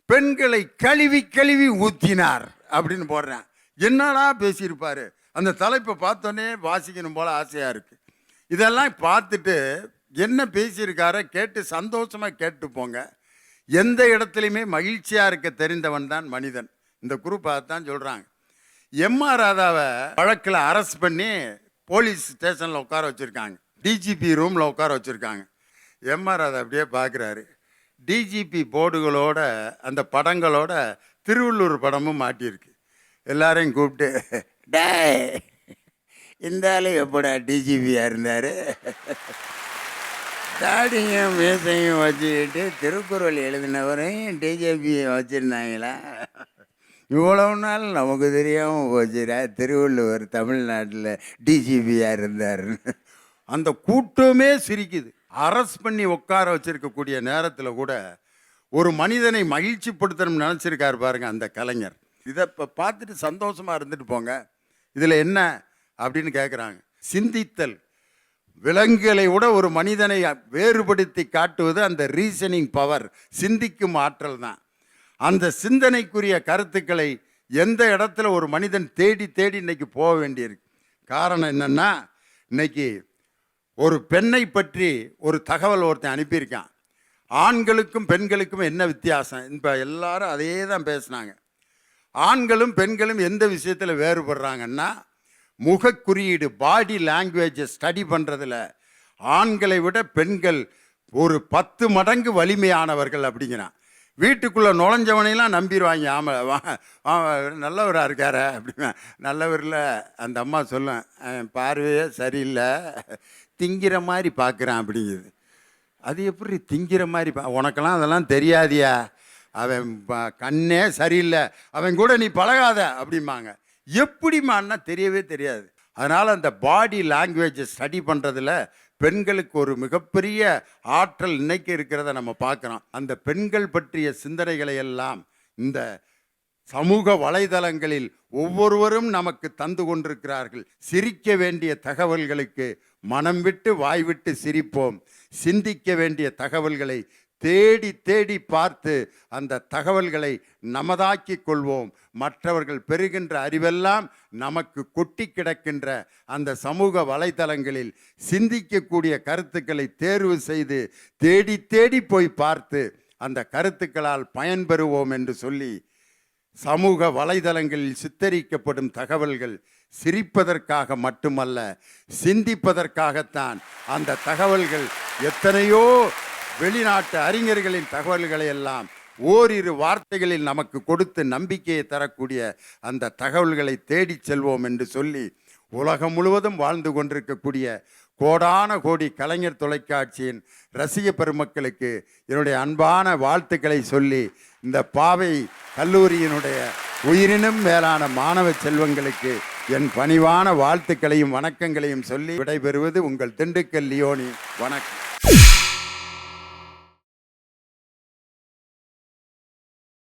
பெண்களை கழுவி கழுவி ஊற்றினார் அப்படின்னு போடுறேன். என்னடா பேசியிருப்பார். அந்த தலைப்பை பார்த்தோன்னே வாசிக்கணும் போல ஆசையாக இருக்குது. இதெல்லாம் பார்த்துட்டு என்ன பேசியிருக்காரோ கேட்டு சந்தோஷமாக கேட்டு போங்க. எந்த இடத்துலையுமே மகிழ்ச்சியாக இருக்க தெரிந்தவன் தான் மனிதன். இந்த குரூப் அதைத்தான் சொல்கிறாங்க. எம்ஆர் ராதாவை வழக்கில் அரெஸ்ட் பண்ணி போலீஸ் ஸ்டேஷனில் உட்கார வச்சுருக்காங்க, டிஜிபி ரூமில் உட்கார வச்சுருக்காங்க. எம்ஆர் ராதா அப்படியே பார்க்குறாரு. டிஜிபி போர்டுகளோட அந்த படங்களோட திருவள்ளூர் படமும் மாட்டியிருக்கு. எல்லாரையும் கூப்பிட்டு, டே இந்த ஆளு எப்படா டிஜிபியாக இருந்தார், தாடியும் மீசையும் வச்சுக்கிட்டு திருக்குறள் எழுதினவரையும் டிஜிபியை வச்சுருந்தாங்களா, இவ்வளவு நாள் நமக்கு தெரியாமல் போச்சுடா திருவள்ளுவர் தமிழ்நாட்டில் டிஜிபியாக இருந்தாருன்னு. அந்த கூட்டமே சிரிக்குது. அரெஸ்ட் பண்ணி உட்கார வச்சிருக்கக்கூடிய நேரத்தில் கூட ஒரு மனிதனை மகிழ்ச்சிப்படுத்தணும்னு நினச்சிருக்காரு பாருங்க அந்த கலைஞர். இதை இப்போ பார்த்துட்டு சந்தோஷமாக இருந்துட்டு போங்க, இதில் என்ன அப்படின்னு கேட்குறாங்க. சிந்தித்தல், விலங்குகளை விட ஒரு மனிதனை வேறுபடுத்தி காட்டுவது அந்த ரீசனிங் பவர், சிந்திக்கும் ஆற்றல் தான். அந்த சிந்தனைக்குரிய கருத்துக்களை எந்த இடத்துல ஒரு மனிதன் தேடி தேடி இன்னைக்கு போக வேண்டியிருக்கு. காரணம் என்னன்னா, இன்னைக்கு ஒரு பெண்ணை பற்றி ஒரு தகவல் ஒருத்தன் அனுப்பியிருக்கான். ஆண்களுக்கும் பெண்களுக்கும் என்ன வித்தியாசம்? இப்போ எல்லாரும் அதே தான் பேசுனாங்க. ஆண்களும் பெண்களும் எந்த விஷயத்தில் வேறுபடுறாங்கன்னா, முகக்குறியீடு, பாடி லாங்குவேஜை ஸ்டடி பண்ணுறதுல ஆண்களை விட பெண்கள் ஒரு 10 மடங்கு வலிமையானவர்கள் அப்படிங்கிறான். வீட்டுக்குள்ளே நுழைஞ்சவனையெல்லாம் நம்பிடுவாங்க. ஆமாம் நல்லவராக இருக்கார அப்படின்னா, நல்லவரில் அந்த அம்மா சொல்லும், பார்வையே சரியில்லை, திங்கிற மாதிரி பார்க்குறான் அப்படிங்குது. அது எப்படி திங்கிற மாதிரி உனக்கெல்லாம் அதெல்லாம் தெரியாதியா, அவன் கண்ணே சரியில்லை, அவன் கூட நீ பழகாத அப்படிம்பாங்க. எப்படிமான்னா தெரியவே தெரியாது. அதனால் அந்த பாடி லாங்குவேஜை ஸ்டடி பண்ணுறதுல பெண்களுக்கு ஒரு மிகப்பெரிய ஆற்றல் இன்னைக்கு இருக்கிறத நம்ம பார்க்குறோம். அந்த பெண்கள் பற்றிய சிந்தனைகளை எல்லாம் இந்த சமூக வலைதளங்களில் ஒவ்வொருவரும் நமக்கு தந்து கொண்டிருக்கிறார்கள். சிரிக்க வேண்டிய தகவல்களுக்கு மனம் விட்டு வாய் விட்டு சிரிப்போம். சிந்திக்க வேண்டிய தகவல்களை தேடி தேடி பார்த்து அந்த தகவல்களை நமதாக்கி கொள்வோம். மற்றவர்கள் பெறுகின்ற அறிவெல்லாம் நமக்கு கொட்டி கிடக்கின்ற அந்த சமூக வலைதளங்களில் சிந்திக்கக்கூடிய கருத்துக்களை தேர்வு செய்து தேடி தேடி போய் பார்த்து அந்த கருத்துக்களால் பயன்பெறுவோம் என்று சொல்லி, சமூக வலைதளங்களில் சித்தரிக்கப்படும் தகவல்கள் சிரிப்பதற்காக மட்டுமல்ல, சிந்திப்பதற்காகத்தான். அந்த தகவல்கள் எத்தனையோ வெளிநாட்டு அறிஞர்களின் தகவல்களை எல்லாம் ஓரிரு வார்த்தைகளில் நமக்கு கொடுத்து நம்பிக்கையை தரக்கூடிய அந்த தகவல்களை தேடிச் செல்வோம் என்று சொல்லி, உலகம் முழுவதும் வாழ்ந்து கொண்டிருக்கக்கூடிய கோடான கோடி கலைஞர் தொலைக்காட்சியின் ரசிக பெருமக்களுக்கு என்னுடைய அன்பான வாழ்த்துக்களை சொல்லி, இந்த பாவை கல்லூரியினுடைய உயிரினும் மேலான மாணவ செல்வங்களுக்கு என் பணிவான வாழ்த்துக்களையும் வணக்கங்களையும் சொல்லி விடைபெறுவது உங்கள் திண்டுக்கல் லியோனி. வணக்கம்.